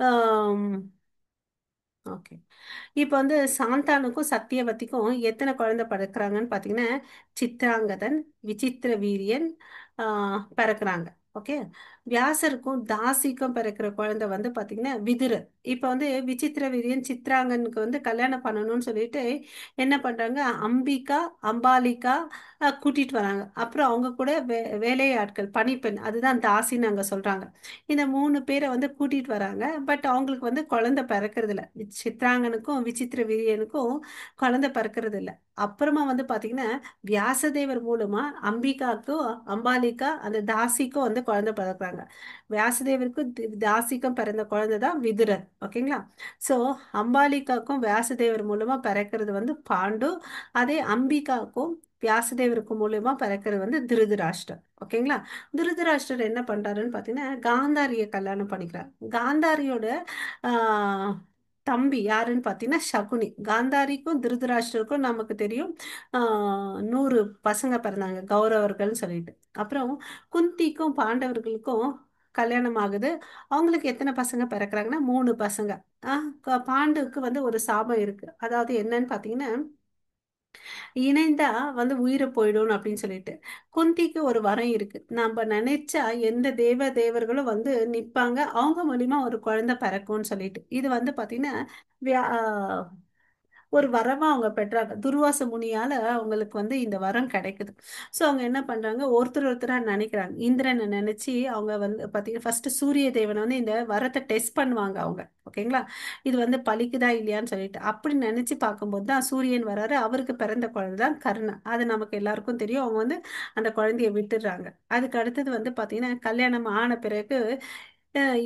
ஆஹ் ஓகே. இப்போ வந்து சாந்தானுக்கும் சத்தியவதிக்கும் எத்தனை குழந்தை பிறக்கிறாங்கன்னு பார்த்தீங்கன்னா சித்ராங்கதன், விசித்திர வீரியன் பிறக்கிறாங்க. ஓகே. வியாசருக்கும் தாசிக்கும் பிறக்கிற குழந்தை வந்து பார்த்தீங்கன்னா விதுரர். இப்போ வந்து விசித்திர வீரியன் சித்ராங்கனுக்கு வந்து கல்யாணம் பண்ணணும்னு சொல்லிட்டு என்ன பண்றாங்க, அம்பிகா அம்பாலிகா கூட்டிட்டு வராங்க. அப்புறம் அவங்க கூட வேலையாட்கள் பணிப்பெண், அதுதான் தாசின்னு அங்க சொல்றாங்க. இந்த மூணு பேரை வந்து கூட்டிட்டு வராங்க. பட் அவங்களுக்கு வந்து குழந்தை பிறக்கிறது இல்ல. சித்ராங்கனுக்கும் விசித்திர வீரியனுக்கும் குழந்தை பிறக்கிறது இல்ல. அப்புறமா வந்து பாத்தீங்கன்னா வியாசதேவர் மூலமா அம்பிகாக்கும் அம்பாலிகா அந்த தாசிக்கும் வந்து குழந்தை பிறக்கிறாங்க. வியாசதேவருக்கும் தாசிக்கும் பிறந்த குழந்தை தான் விதுரர். ஓகேங்களா? சோ அம்பாலிகாக்கும் வியாசதேவர் மூலமா பிறக்கிறது வந்து பாண்டு. அதே அம்பிகாக்கும் வியாசதேவருக்கு மூலியமா பிறக்கிறது வந்து திருதராஷ்டிரர். ஓகேங்களா? திருதராஷ்டிரர் என்ன பண்றாருன்னு பாத்தீங்கன்னா காந்தாரிய கல்யாணம் பண்ணிக்கிறார். காந்தாரியோட ஆஹ் தம்பி யாருன்னு பாத்தீங்கன்னா சகுனி. காந்தாரிக்கும் திருதராஷ்டிரருக்கும் நமக்கு தெரியும் 100 பசங்க பிறந்தாங்க, கௌரவர்கள்னு சொல்லிட்டு. அப்புறம் குந்திக்கும் பாண்டவர்களுக்கும் கல்யாணம் ஆகுது. அவங்களுக்கு எத்தனை பசங்க பிறக்கிறாங்கன்னா 3 பசங்க. பாண்டுவுக்கு வந்து ஒரு சாபம் இருக்கு. அதாவது என்னன்னு பாத்தீங்கன்னா இணைந்தா வந்து உயிரை போயிடும் அப்படின்னு சொல்லிட்டு. குந்திக்கு ஒரு வரம் இருக்கு. நம்ம நினைச்சா எந்த தேவர்களும் வந்து நிப்பாங்க, அவங்க மூலியமா ஒரு குழந்தை பிறக்கும்னு சொல்லிட்டு. இது வந்து பாத்தீங்கன்னா ஒரு வரமா அவங்க பெற்றாங்க. துர்வாச முனியால அவங்களுக்கு வந்து இந்த வரம் கிடைக்குது. சோ அவங்க என்ன பண்றாங்க, ஒருத்தரா நினைக்கிறாங்க. இந்திரனை நினைச்சு அவங்க வந்து பாத்தீங்கன்னா ஃபர்ஸ்ட் சூரிய தேவனை வந்து இந்த வரத்தை டெஸ்ட் பண்ணுவாங்க அவங்க. ஓகேங்களா? இது வந்து பலிக்குதா இல்லையான்னு சொல்லிட்டு அப்படி நினைச்சு பார்க்கும்போது தான் சூரியன் வராரு. அவருக்கு பிறந்த குழந்தை தான் கர்ணன். அது நமக்கு எல்லாருக்கும் தெரியும். அவங்க வந்து அந்த குழந்தைய விட்டுடுறாங்க. அதுக்கு அடுத்தது வந்து பாத்தீங்கன்னா கல்யாணம் ஆன பிறகு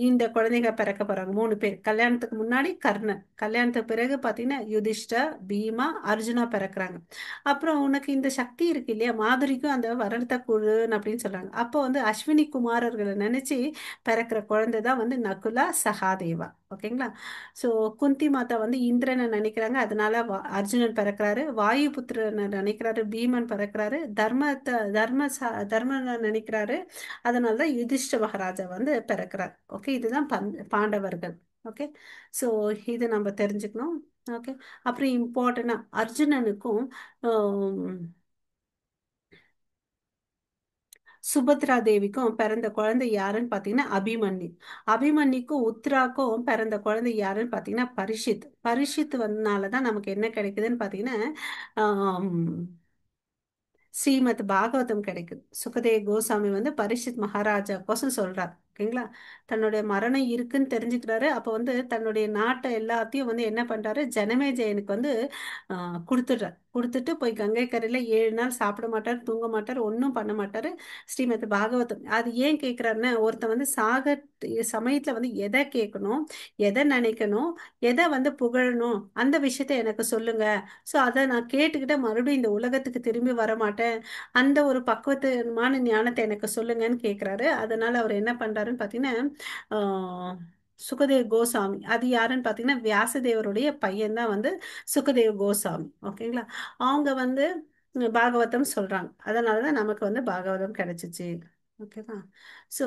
இந்த குழந்தைங்க பிறக்க போறாங்க. 3 பேர். கல்யாணத்துக்கு முன்னாடி கர்ணன், கல்யாணத்துக்கு பிறகு பாத்தீங்கன்னா யுதிஷ்டா, பீமா, அர்ஜுனா பிறக்குறாங்க. அப்புறம் உனக்கு இந்த சக்தி இருக்கு இல்லையா, மாதுரிக்கும் அந்த வரத்தை குழுன்னு அப்படின்னு சொல்றாங்க. அப்போ வந்து அஸ்வினி குமாரர்களை நினைச்சு பிறக்கிற குழந்தை தான் வந்து நகுலா சகாதேவா. ஓகேங்களா? சோ குந்தி மாதா வந்து இந்திரனை நினைக்கிறாங்க. அதனால அர்ஜுனன் பிறக்கிறாரு. வாயு புத்திரனை நினைக்கிறாரு, பீமன் பிறக்கிறாரு. தர்மனை நினைக்கிறாரு. அதனாலதான் யுதிஷ்ட மகாராஜா வந்து பிறக்கிறார். ஓகே. இதுதான் பாண்டவர்கள். ஓகே. சோ இது நம்ம தெரிஞ்சுக்கணும். ஓகே. அப்புறம் இம்பார்ட்டன்டா அர்ஜுனனுக்கும் ஆம், சுபத்ரா தேவிக்கும் பிறந்த குழந்தை யாருன்னு பாத்தீங்கன்னா அபிமன்யு. அபிமன்யுக்கும் உத்ராக்கும் பிறந்த குழந்தை யாருன்னு பாத்தீங்கன்னா பரிஷித். பரிஷித் வந்தனாலதான் நமக்கு என்ன கிடைக்குதுன்னு பாத்தீங்கன்னா ஆம், ஸ்ரீமத் பாகவதம் கிடைக்குது. சுகதேவ கோசாமி வந்து பரீட்சித் மகாராஜா கோசம் சொல்றார். ஓகேங்களா? தன்னுடைய மரணம் இருக்குன்னு தெரிஞ்சுக்கிறாரு. அப்ப வந்து தன்னுடைய நாட்டை எல்லாத்தையும் வந்து என்ன பண்றாரு, ஜனமேஜயனுக்கு வந்து கொடுத்துடுறார். கொடுத்துட்டு போய் கங்கை கரையில 7 நாள் சாப்பிட மாட்டார், தூங்க மாட்டார், ஒன்றும் பண்ண மாட்டாரு. ஸ்ரீமத் பாகவதம் அது ஏன் கேட்குறாருன்னா, ஒருத்தன் வந்து சாக சமயத்துல வந்து எதை கேட்கணும், எதை நினைக்கணும், எதை வந்து புகழணும், அந்த விஷயத்த எனக்கு சொல்லுங்க. ஸோ அதை நான் கேட்டுக்கிட்ட மறுபடியும் இந்த உலகத்துக்கு திரும்பி வர மாட்டேன். அந்த ஒரு பக்குவத்தமான ஞானத்தை எனக்கு சொல்லுங்கன்னு கேட்குறாரு. அதனால அவர் என்ன பண்றாருன்னு பார்த்தீங்கன்னா, ஆஹ், சுகதேவ் கோசாமி, அது யாருன்னு பார்த்தீங்கன்னா வியாசதேவருடைய பையன் தான் வந்து சுகதேவ் கோசாமி. ஓகேங்களா? அவங்க வந்து பாகவதம் சொல்றாங்க. அதனாலதான் நமக்கு வந்து பாகவதம் கிடைச்சிச்சு. ஓகேவா? சோ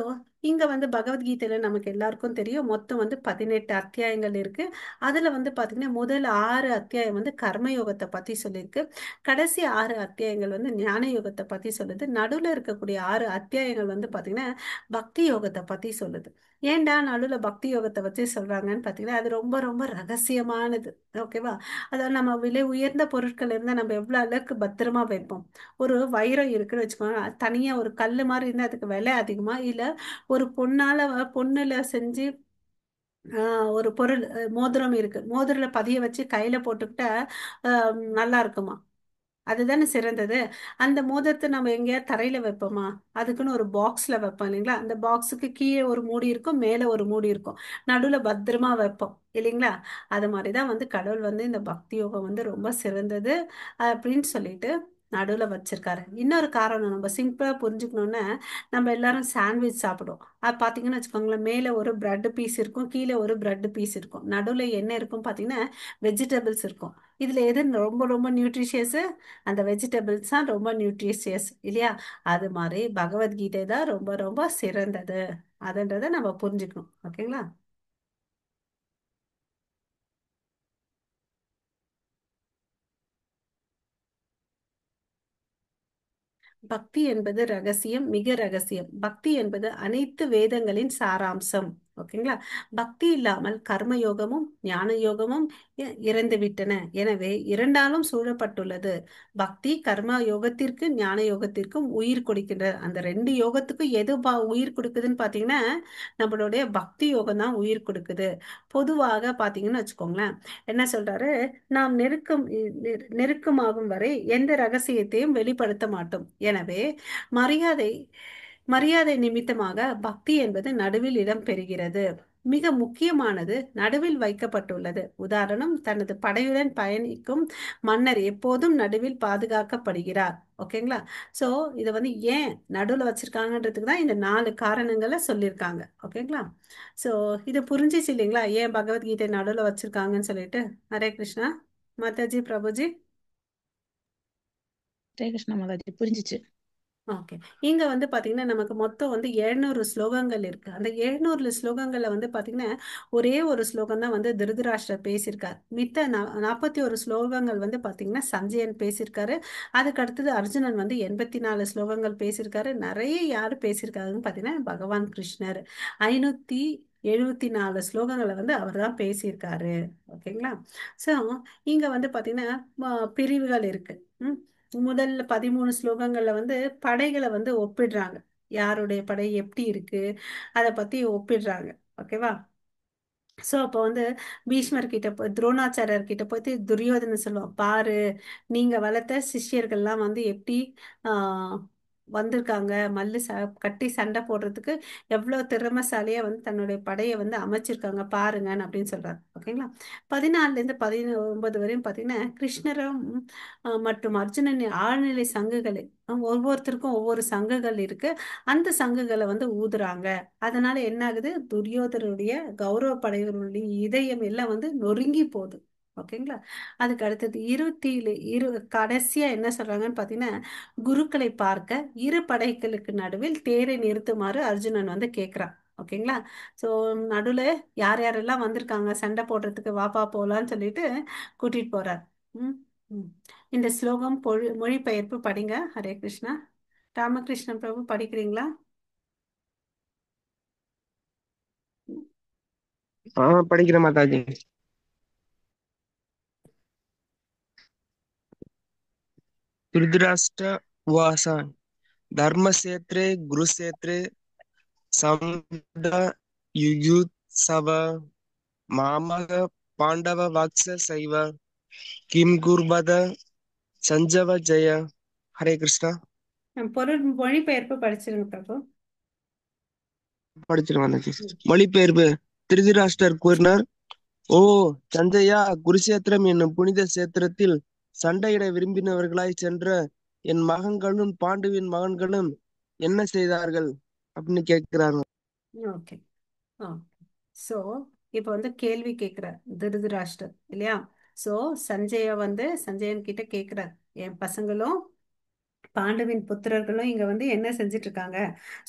இங்க வந்து பகவத்கீதையில நமக்கு எல்லாருக்கும் தெரியும், மொத்தம் வந்து 18 அத்தியாயங்கள் இருக்கு. அதுல வந்து பாத்தீங்கன்னா முதல் 6 அத்தியாயம் வந்து கர்மயோகத்தை பத்தி சொல்லியிருக்கு. கடைசி 6 அத்தியாயங்கள் வந்து ஞான யோகத்தை பத்தி சொல்லுது. நடுவுல இருக்கக்கூடிய 6 அத்தியாயங்கள் வந்து பாத்தீங்கன்னா பக்தி யோகத்தை பத்தி சொல்லுது. ஏன்டா நடுவுல பக்தி யோகத்தை வச்சு சொல்றாங்கன்னு பாத்தீங்கன்னா, அது ரொம்ப ரொம்ப ரகசியமானது. ஓகேவா? அதாவது நம்ம விலை உயர்ந்த பொருட்கள் இருந்தால் நம்ம எவ்வளோ அளவுக்கு பத்திரமா வைப்போம். ஒரு வைரம் இருக்குன்னு வச்சுக்கோங்க, அது தனியா ஒரு கல் மாதிரி இருந்தால் அதுக்கு விலை அதிகமா, இல்லை ஒரு பொண்ணுல செஞ்சு ஒரு பொருள், மோதிரம் இருக்கு, மோதிரல பதிய வச்சு கையில போட்டுக்கிட்டா நல்லா இருக்குமா? அதுதானே சிறந்தது. அந்த மோதிரத்தை நம்ம எங்கேயாவது தரையில வைப்போமா? அதுக்குன்னு ஒரு பாக்ஸ்ல வைப்போம் இல்லைங்களா? அந்த பாக்ஸுக்கு கீழே ஒரு மூடி இருக்கும், மேலே ஒரு மூடி இருக்கும், நடுவுல பத்திரமா வைப்போம் இல்லைங்களா? அது மாதிரிதான் வந்து கடவுள் வந்து இந்த பக்தி யோகம் வந்து ரொம்ப சிறந்தது அப்படின்னு சொல்லிட்டு நடுவுல வச்சிருக்காரு. இன்னொரு காரணம் நம்ம சிம்பிளா புரிஞ்சுக்கணும்னா, நம்ம எல்லாரும் சாண்ட்விச் சாப்பிடுவோம். அது பாத்தீங்கன்னு வச்சுக்கோங்களேன், மேல ஒரு பிரெட் பீஸ் இருக்கும், கீழே ஒரு பிரெட் பீஸ் இருக்கும், நடுவுல என்ன இருக்கும் பாத்தீங்கன்னா வெஜிடபிள்ஸ் இருக்கும். இதுல எது ரொம்ப ரொம்ப நியூட்ரிஷியஸ்? அந்த வெஜிடபிள்ஸ் தான் ரொம்ப நியூட்ரிஷியஸ் இல்லையா? அது மாதிரி பகவத்கீதை தான் ரொம்ப ரொம்ப சிறந்தது. அதுன்றதை நம்ம புரிஞ்சுக்கணும். ஓகேங்களா? பக்தி என்பது ரகசியம், மிக ரகசியம். பக்தி என்பது அனைத்து வேதங்களின் சாராம்சம். ஓகேங்களா? பக்தி இல்லாமல் கர்மயோகமும் ஞான யோகமும் இறந்து விட்டன. எனவே இரண்டாலும் சூழப்பட்டுள்ளது. பக்தி கர்ம யோகத்திற்கு ஞான யோகத்திற்கும் உயிர் கொடுக்கின்ற அந்த ரெண்டு யோகத்துக்கும் எது உயிர் கொடுக்குதுன்னு பாத்தீங்கன்னா, நம்மளுடைய பக்தி யோகம் தான் உயிர் கொடுக்குது. பொதுவாக பாத்தீங்கன்னு வச்சுக்கோங்களேன், என்ன சொல்றாரு, நாம் நெருக்கமாகும் வரை எந்த ரகசியத்தையும் வெளிப்படுத்த மாட்டோம். எனவே மரியாதை மரியாதை நிமித்தமாக பக்தி என்பது நடுவில் இடம் பெறுகிறது. மிக முக்கியமானது நடுவில் வைக்கப்பட்டுள்ளது. உதாரணம், தனது படையுடன் பயணிக்கும் மன்னர் எப்போதும் நடுவில் பாதுகாக்கப்படுகிறார். ஓகேங்களா? சோ இத வந்து ஏன் நடுவுல வச்சிருக்காங்கன்றதுக்கு தான் இந்த 4 காரணங்களை சொல்லியிருக்காங்க. ஓகேங்களா? சோ இது புரிஞ்சிச்சு இல்லைங்களா, ஏன் பகவத்கீதை நடுவுல வச்சிருக்காங்கன்னு சொல்லிட்டு? ஹரே கிருஷ்ணா. மாதாஜி, பிரபுஜி. ஹரே கிருஷ்ணா மாதாஜி, புரிஞ்சிச்சு. ஓகே. இங்க வந்து பாத்தீங்கன்னா நமக்கு மொத்தம் வந்து 700 ஸ்லோகங்கள் இருக்கு. அந்த 700 ஸ்லோகங்கள்ல வந்து பாத்தீங்கன்னா ஒரே ஒரு ஸ்லோகம் தான் வந்து திருதராஷ்டிரர் பேசியிருக்கார். மித்த 41 ஸ்லோகங்கள் வந்து பாத்தீங்கன்னா சஞ்சயன் பேசியிருக்காரு. அதுக்கு அடுத்தது அர்ஜுனன் வந்து 84 ஸ்லோகங்கள் பேசியிருக்காரு. நிறைய யாரு பேசியிருக்காருன்னு பாத்தீங்கன்னா பகவான் கிருஷ்ணர் 574 ஸ்லோகங்களை வந்து அவர் தான் பேசியிருக்காரு. ஓகேங்களா? சோ இங்க வந்து பாத்தீங்கன்னா பிரிவுகள் இருக்கு. ம். முதல்ல 13 ஸ்லோகங்கள்ல வந்து படைகளை வந்து ஒப்பிடுறாங்க. யாருடைய படை எப்படி இருக்கு அதை பத்தி ஒப்பிடுறாங்க. ஓகேவா? சோ அப்போ வந்து பீஷ்மர் கிட்ட போய், துரோணாச்சாரியர் கிட்ட போயிட்டு துரியோதனை சொல்லுவான், பாரு நீங்க வளர்த்த சிஷ்யர்கள்லாம் வந்து எப்படி ஆஹ் வந்திருக்காங்க, மல்லு கட்டி சண்டை போடுறதுக்கு எவ்வளவு திறமைசாலியா வந்து தன்னுடைய படையை வந்து அமைச்சிருக்காங்க பாருங்கன்னு அப்படின்னு சொல்றாரு. ஓகேங்களா? 14ல இருந்து 19 வரையும் பாத்தீங்கன்னா கிருஷ்ணரும் மற்றும் அர்ஜுனன் ஆழ்நிலை சங்குகள், ஒவ்வொருத்தருக்கும் ஒவ்வொரு சங்குகள் இருக்கு. அந்த சங்குகளை வந்து ஊதுறாங்க. அதனால என்ன ஆகுது, துரியோதனுடைய கௌரவ படைகளுடைய இதயம் எல்லாம் வந்து நொறுங்கி போகுது. ஓகேங்களா? அதுக்கு அடுத்தது கடைசியா என்ன சொல்றாங்கன்னு பாத்தீங்கன்னா, குருக்களை பார்க்க இரு படைகளுக்கு நடுவில் தேரை நிறுத்துமாறு அர்ஜுனன் வந்து கேக்குறான். ஓகேங்களா? சோ நடுவுல யார் யாரெல்லாம் வந்திருக்காங்க சண்டை போடுறதுக்கு, வாப்பா போலான்னு சொல்லிட்டு கூட்டிட்டு போறார். ம், ம். இந்த ஸ்லோகம் மொழிபெயர்ப்பு படிங்க. ஹரே கிருஷ்ணா. ராமகிருஷ்ணன் பிரபு படிக்கிறீங்களா? படிக்கிற மாதாஜி. धृतराष्ट्र उवाच धर्मक्षेत्रे कुरुक्षेत्रे युयुत्सव मामक पाण्डववत्स सैव किं कुर्वद சஞ்சவ ஜெய. ஹரே கிருஷ்ணா. பொருள் மொழிபெயர்ப்பு படிச்சிருங்க பிரபு. படிச்சிட்டு மாதாஜி. ம். மொழிபெயர்ப்பு. திருதராஷ்டிரர் கூறினார், ஓ சஞ்சயா, குருஷேத்திரம் என்னும் புனித சேத்திரத்தில் சண்டையிட விரும்பினவர்களாய் சென்ற என் மகன்களும் பாண்டுவின் மகன்களும் என்ன செய்தார்கள் அப்படின்னு கேட்கிறாங்க. ஓகே. ஸோ இப்போ வந்து கேள்வி கேட்குறார் திருதராஷ்டிரர் இல்லையா? ஸோ சஞ்சயன் கிட்ட கேட்குறார், என் பசங்களும் பாண்டவின் புத்திரர்களும் இங்க வந்து என்ன செஞ்சுட்டு இருக்காங்க?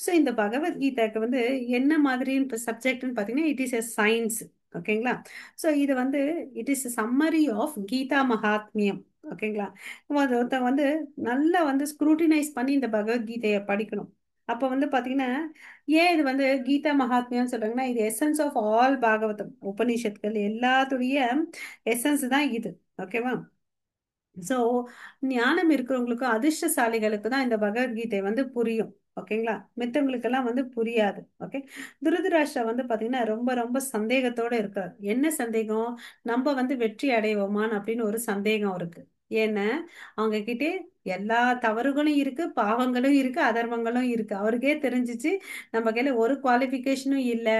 ஸோ இந்த பகவத்கீதைக்கு வந்து என்ன மாதிரின்னு இப்போ சப்ஜெக்ட்னு பார்த்தீங்கன்னா, இட் இஸ் எ சயின்ஸ். ஓகேங்களா? ஸோ இது வந்து it is summary of Gita Mahatmyam. ஓகேங்களா? ஒருத்தன் வந்து நல்லா வந்து ஸ்க்ரூட்டினைஸ் பண்ணி இந்த பகவத்கீதையை படிக்கணும். அப்போ வந்து பார்த்தீங்கன்னா, ஏன் இது வந்து கீதா மகாத்மியம்னு சொல்றாங்கன்னா, இது எசன்ஸ் ஆஃப் ஆல் பாகவதம் உபனிஷத்கள் எல்லாத்துடைய எசன்ஸ் தான் இது. ஓகேவா? ஸோ ஞானம் இருக்கிறவங்களுக்கு அதிர்ஷ்டசாலிகளுக்கு தான் இந்த பகவத்கீதை வந்து புரியும். ஓகேங்களா? மித்தவங்களுக்கெல்லாம் வந்து புரியாது. ஓகே. துருதராஷ்டிரா வந்து பாத்தீங்கன்னா ரொம்ப ரொம்ப சந்தேகத்தோட இருக்கார். என்ன சந்தேகம்? நம்ம வந்து வெற்றி அடைவோமான்னு அப்படின்னு ஒரு சந்தேகம் இருக்கு. ஏன்னா அவங்க கிட்டே எல்லா தவறுகளும் இருக்கு, பாவங்களும் இருக்கு, அதர்மங்களும் இருக்கு. அவருக்கே தெரிஞ்சிச்சு நம்ம கையில ஒரு குவாலிஃபிகேஷனும் இல்லை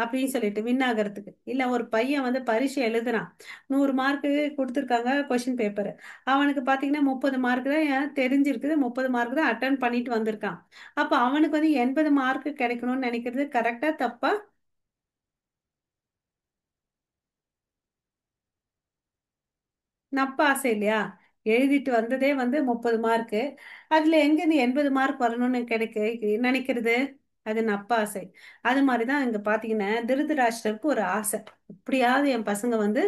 அப்படின்னு சொல்லிட்டு வின் ஆகிறதுக்கு. இல்லை, ஒரு பையன் வந்து பரீட்சை எழுதுறான், 100 மார்க்கு கொடுத்துருக்காங்க கொஷின் பேப்பர். அவனுக்கு பார்த்தீங்கன்னா 30 மார்க் தான் தெரிஞ்சிருக்குது, 30 மார்க் தான் அட்டன் பண்ணிட்டு வந்திருக்கான். அப்போ அவனுக்கு வந்து 80 மார்க் கிடைக்கணும்னு நினைக்கிறது கரெக்டா தப்பா? நப்ப ஆசை இல்லையா? எழுதிட்டு வந்ததே வந்து 30 மார்க்கு, அதுல எங்க நீ 80 மார்க் வரணும்னு நினைக்கிறது? அது நப்ப ஆசை. அது மாதிரிதான் இங்க பாத்தீங்கன்னா திருதராஷ்டிரருக்கு ஒரு ஆசை, எப்படியாவது என் பசங்க வந்து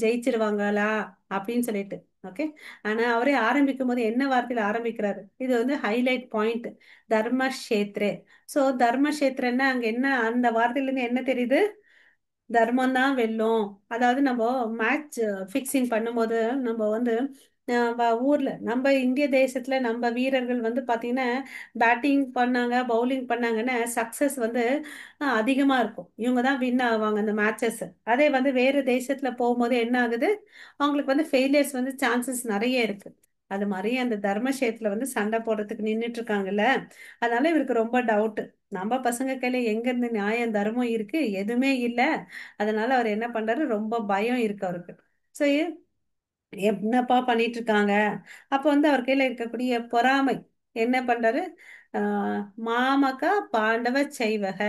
ஜெயிச்சிருவாங்களா அப்படின்னு சொல்லிட்டு. ஓகே. ஆனா அவரே ஆரம்பிக்கும் போது என்ன வார்த்தையில ஆரம்பிக்கிறாரு? இது வந்து ஹைலைட் பாயிண்ட், தர்மக்ஷேத்ரே. சோ தர்மக்ஷேத்திரன்னா அங்க என்ன, அந்த வார்த்தையில இருந்து என்ன தெரியுது? தர்மம் தான் வெல்லும். அதாவது நம்ம மேட்ச் ஃபிக்ஸிங் பண்ணும்போது நம்ம வந்து ஊர்ல நம்ம இந்திய தேசத்துல நம்ம வீரர்கள் வந்து பாத்தீங்கன்னா பேட்டிங் பண்ணாங்க பவுலிங் பண்ணாங்கன்னா சக்சஸ் வந்து அதிகமா இருக்கும். இவங்க தான் வின் ஆவாங்க அந்த மேட்சஸ். அதே வந்து வேற தேசத்துல போகும்போது என்ன ஆகுது? அவங்களுக்கு வந்து ஃபெயிலியர்ஸ் வந்து சான்சஸ் நிறைய இருக்கு. அது மாதிரி அந்த தர்மஷேத்துல வந்து சண்டை போடுறதுக்கு நின்றுட்டு இருக்காங்கல்ல. அதனால இவருக்கு ரொம்ப டவுட், நம்ம பசங்க கையில எங்க இருந்து நியாயம் தர்மம் இருக்கு? எதுவுமே இல்ல. அதனால அவர் என்ன பண்றாரு, ரொம்ப பயம் இருக்கு அவருக்கு. சோ என்னப்பா பண்ணிட்டு இருக்காங்க? அப்ப வந்து அவர் கையில இருக்கக்கூடிய பொறாமை என்ன பண்றாரு? மாமகா பாண்டவ செய்வக,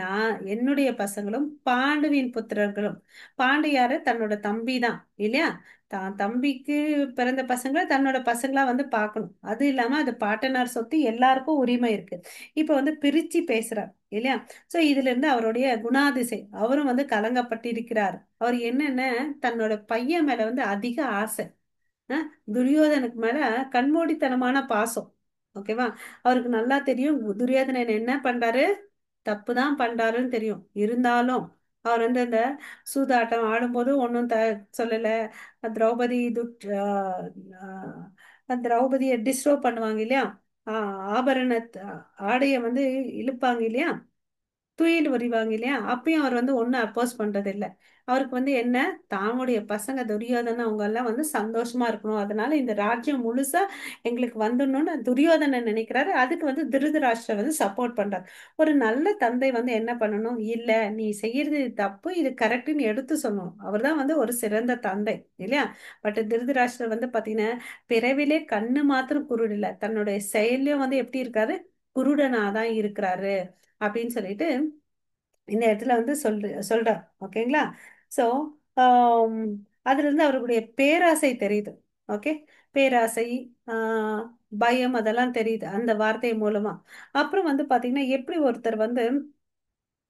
நான் என்னுடைய பசங்களும் பாண்டுவின் புத்திரர்களும். பாண்டு யாரு? தன்னோட தம்பி தான் இல்லையா? தான் தம்பிக்கு பிறந்த பசங்களை தன்னோட பசங்களா வந்து பார்க்கணும். அது இல்லாம அது பாட்டனார் சொத்து, எல்லாருக்கும் உரிமை இருக்கு. இப்ப வந்து பிரிச்சு பேசுறார் இல்லையா? சோ இதுல இருந்து அவருடைய குணாதிசை, அவரும் வந்து கலங்கப்பட்டிருக்கிறார். அவர் என்னென்ன, தன்னோட பையன் மேல வந்து அதிக ஆசை. அஹ் துரியோதனுக்கு மேல கண்மூடித்தனமான பாசம். ஓகேவா? அவருக்கு நல்லா தெரியும் துரியோதனன் என்ன பண்றாரு, தப்பு தான் பண்றாருன்னு தெரியும். இருந்தாலும் அவர் வந்து அந்த சூதாட்டம் ஆடும்போது ஒன்றும் சொல்லல. திரௌபதி திரௌபதியை டிஸ்டர்ப் பண்ணுவாங்க இல்லையா? ஆபரண ஆடைய வந்து இழுப்பாங்க இல்லையா? துயில் உரிவாங்க இல்லையா? அப்பயும் அவர் வந்து ஒன்னும் அப்போஸ் பண்றது இல்லை. அவருக்கு வந்து என்ன, தாமுடைய பசங்க துரியோதனை அவங்க எல்லாம் வந்து சந்தோஷமா இருக்கணும், அதனால இந்த ராஜ்யம் முழுசா எங்களுக்கு வந்துடணும்னு துரியோதனன் நினைக்கிறாரு. அதுக்கு வந்து திருதராஷ்டிரர் வந்து சப்போர்ட் பண்றாரு. ஒரு நல்ல தந்தை வந்து என்ன பண்ணணும்? இல்ல, நீ செய்யறது தப்பு, இது கரெக்ட்னு எடுத்து சொல்லணும். அவர் தான் வந்து ஒரு சிறந்த தந்தை இல்லையா? பட் திருதராஷ்டிரர் வந்து பாத்தீங்கன்னா பிறவிலே கண்ணு மாத்திரம் குருடு இல்ல, தன்னுடைய செயலையும் வந்து எப்படி இருக்காரு? குருடனாதான் இருக்கிறாரு அப்படின்னு சொல்லிட்டு இந்த இடத்துல வந்து சொல்றார். ஓகேங்களா? சோ அதுல இருந்து அவருடைய பேராசை தெரியுது. ஓகே. பேராசை, ஆஹ் பயம், அதெல்லாம் தெரியுது அந்த வார்த்தை மூலமா. அப்புறம் வந்து பாத்தீங்கன்னா எப்படி ஒருத்தர் வந்து,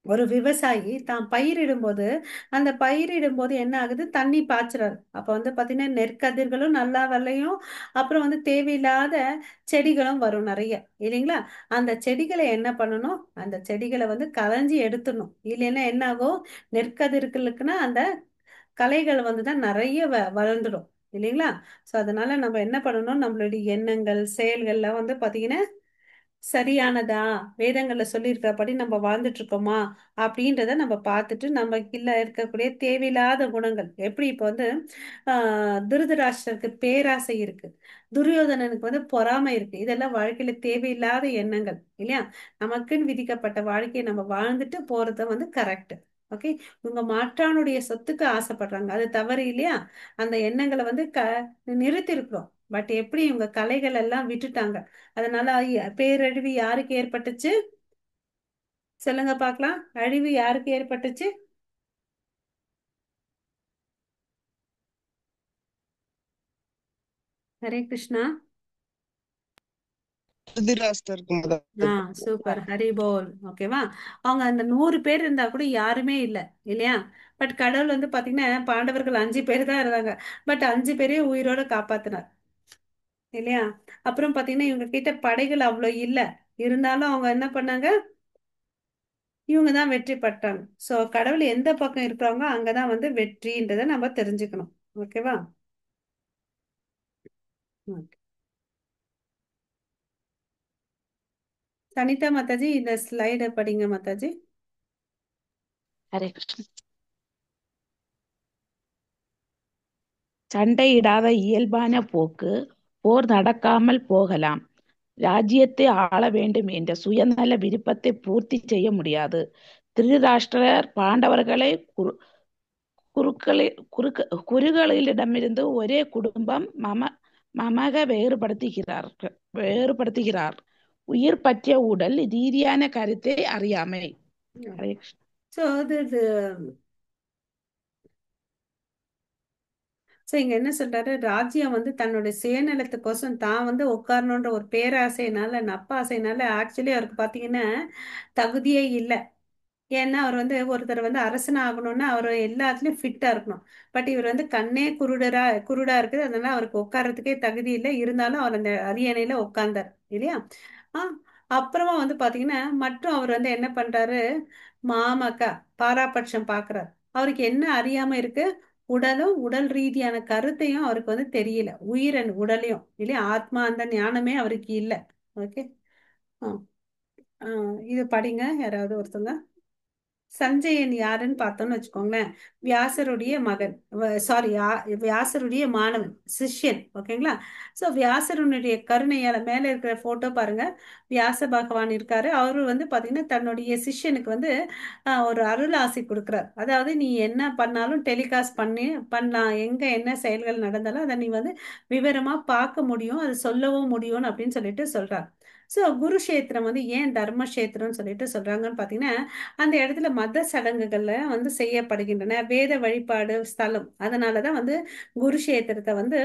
ஒரு விவசாயி தான் பயிரிடும்போது, அந்த பயிரிடும்போது என்ன ஆகுது, தண்ணி பாய்ச்சுறாரு. அப்ப வந்து பாத்தீங்கன்னா நெற்கதிர்களும் நல்லா விளையும். அப்புறம் வந்து தேவையில்லாத செடிகளும் வரும் நிறைய இல்லைங்களா? அந்த செடிகளை என்ன பண்ணணும், அந்த செடிகளை வந்து களைஞ்சி எடுத்துடணும். இல்லைன்னா என்ன ஆகும், நெற்கதிர்களுக்குன்னா அந்த களைகள் வந்து தான் நிறைய வளர்ந்துடும் இல்லைங்களா? ஸோ அதனால நம்ம என்ன பண்ணணும், நம்மளுடைய எண்ணங்கள் செயல்கள்லாம் வந்து பாத்தீங்கன்னா சரியானதா, வேதங்கள்ல சொல்லியிருக்கிறபடி நம்ம வாழ்ந்துட்டு இருக்கோமா அப்படின்றத நம்ம பார்த்துட்டு நம்ம கீழே இருக்கக்கூடிய தேவையில்லாத குணங்கள் எப்படி இப்போ வந்து திருதராஷ்டிரருக்கு பேராசை இருக்கு, துரியோதனனுக்கு வந்து பொறாமை இருக்கு, இதெல்லாம் வாழ்க்கையில தேவையில்லாத எண்ணங்கள் இல்லையா? நமக்குன்னு விதிக்கப்பட்ட வாழ்க்கையை நம்ம வாழ்ந்துட்டு போறது வந்து கரெக்ட். ஓகே, இவங்க மாற்றானுடைய சொத்துக்கு ஆசைப்படுறாங்க, அது தவறு இல்லையா? அந்த எண்ணங்களை வந்து நிறுத்தி இருக்கிறோம். பட் எப்படி இவங்க கலைகள் எல்லாம் விட்டுட்டாங்க. அதனால பேரழிவு யாருக்கு ஏற்பட்டுச்சு? சொல்லுங்க பார்க்கலாம். அழிவு யாருக்கு ஏற்பட்டுச்சு? ஹரே கிருஷ்ணா. திருதராஷ்டருக்கு ஆ, சூப்பர், ஹரி போல். ஓகேவா? அவங்க அந்த 100 பேர் இருந்தா கூட யாருமே இல்லை இல்லையா? பட் கடவுள் வந்து பாத்தீங்கன்னா பாண்டவர்கள் 5 பேர் தான் இருந்தாங்க. பட் 5 பேரையும் உயிரோட காப்பாத்தினார் இல்லையா? அப்புறம் பாத்தீங்கன்னா இவங்க கிட்ட படைகள் அவ்வளோ இல்லை, இருந்தாலும் அவங்க என்ன பண்ணாங்க? இவங்க தான் வெற்றி பெற்றாங்க. ஸோ கடவுள் எந்த பக்கம் இருக்கிறாங்க அங்கதான் வந்து வெற்றின்றதை நம்ம தெரிஞ்சுக்கணும். ஓகேவா? ஓகே. சனிதா மாதாஜி, இந்த ஸ்லைடை படிங்க மாதாஜி. ஹரே கிருஷ்ணா. சண்டையிடாத இயல்பான போக்கு போர் நடக்காமல் போகலாம். ராஜ்யத்தை ஆள வேண்டும் என்ற சுயநல விருப்பத்தை பூர்த்தி செய்ய முடியாது. திருதராஷ்டிரர் பாண்டவர்களை குருக்களிடமிருந்து ஒரே குடும்பம் மமக வேறுபடுத்துகிறார். உயிர் பற்றிய உடல் ரீதியான கருத்தை அறியாமை. ஹரே கிருஷ்ணா. ஸோ இது ஸோ இங்க என்ன சொல்றாரு, ராஜ்யம் வந்து தன்னுடைய சுயநலத்துக்கோசம் தான் வந்து உட்காரணுன்ற ஒரு பேராசைனால நப்பாசைனால ஆக்சுவலி அவருக்கு பார்த்தீங்கன்னா தகுதியே இல்லை. ஏன்னா அவர் வந்து ஒருத்தர் வந்து அரசன் ஆகணும்னா அவர் எல்லாத்துலயும் ஃபிட்டா இருக்கணும். பட் இவர் வந்து கண்ணே குருடா இருக்குது, அதனால அவருக்கு உட்கார்றதுக்கே தகுதி இல்லை. இருந்தாலும் அவர் அந்த அரியணையில உட்கார்ந்தார் இல்லையா? ஆ, அப்புறமா வந்து பாத்தீங்கன்னா மற்றும் அவர் வந்து என்ன பண்றாரு, மாமக்கா பாராபட்சம் பாக்குறாரு. அவருக்கு என்ன அறியாம இருக்கு? உடலும் உடல் ரீதியான கருத்தையும் அவருக்கு வந்து தெரியல, உயிரன் உடலையும் இல்லையா? ஆத்மா அந்த ஞானமே அவருக்கு இல்லை. ஓகே. ஆ, ஆ, இது படிங்க யாராவது ஒருத்தங்க. சஞ்சயன் யாருன்னு பார்த்தோம்னு வச்சுக்கோங்களேன், வியாசருடைய மகன், சாரி, வியாசருடைய மாணவன், சிஷ்யன். ஓகேங்களா? ஸோ வியாசருடைய கருணையால மேல இருக்கிற போட்டோ பாருங்க, வியாச பகவான் இருக்காரு. அவரு வந்து பாத்தீங்கன்னா தன்னுடைய சிஷ்யனுக்கு வந்து ஒரு அருள் ஆசி கொடுக்குறார். அதாவது நீ என்ன பண்ணாலும் டெலிகாஸ்ட் பண்ணலாம், எங்க என்ன செயல்கள் நடந்தாலும் அதை நீ வந்து விவரமா பார்க்க முடியும், அது சொல்லவும் முடியும் அப்படின்னு சொல்லிட்டு சொல்றார். ஸோ குருஷேத்திரம் வந்து ஏன் தர்மக்ஷேத்திரம்னு சொல்லிட்டு சொல்றாங்கன்னு பாத்தீங்கன்னா, அந்த இடத்துல மத சடங்குகள்ல வந்து செய்யப்படுகின்றன, வேத வழிபாடு ஸ்தலம். அதனாலதான் வந்து குருஷேத்திரத்தை வந்து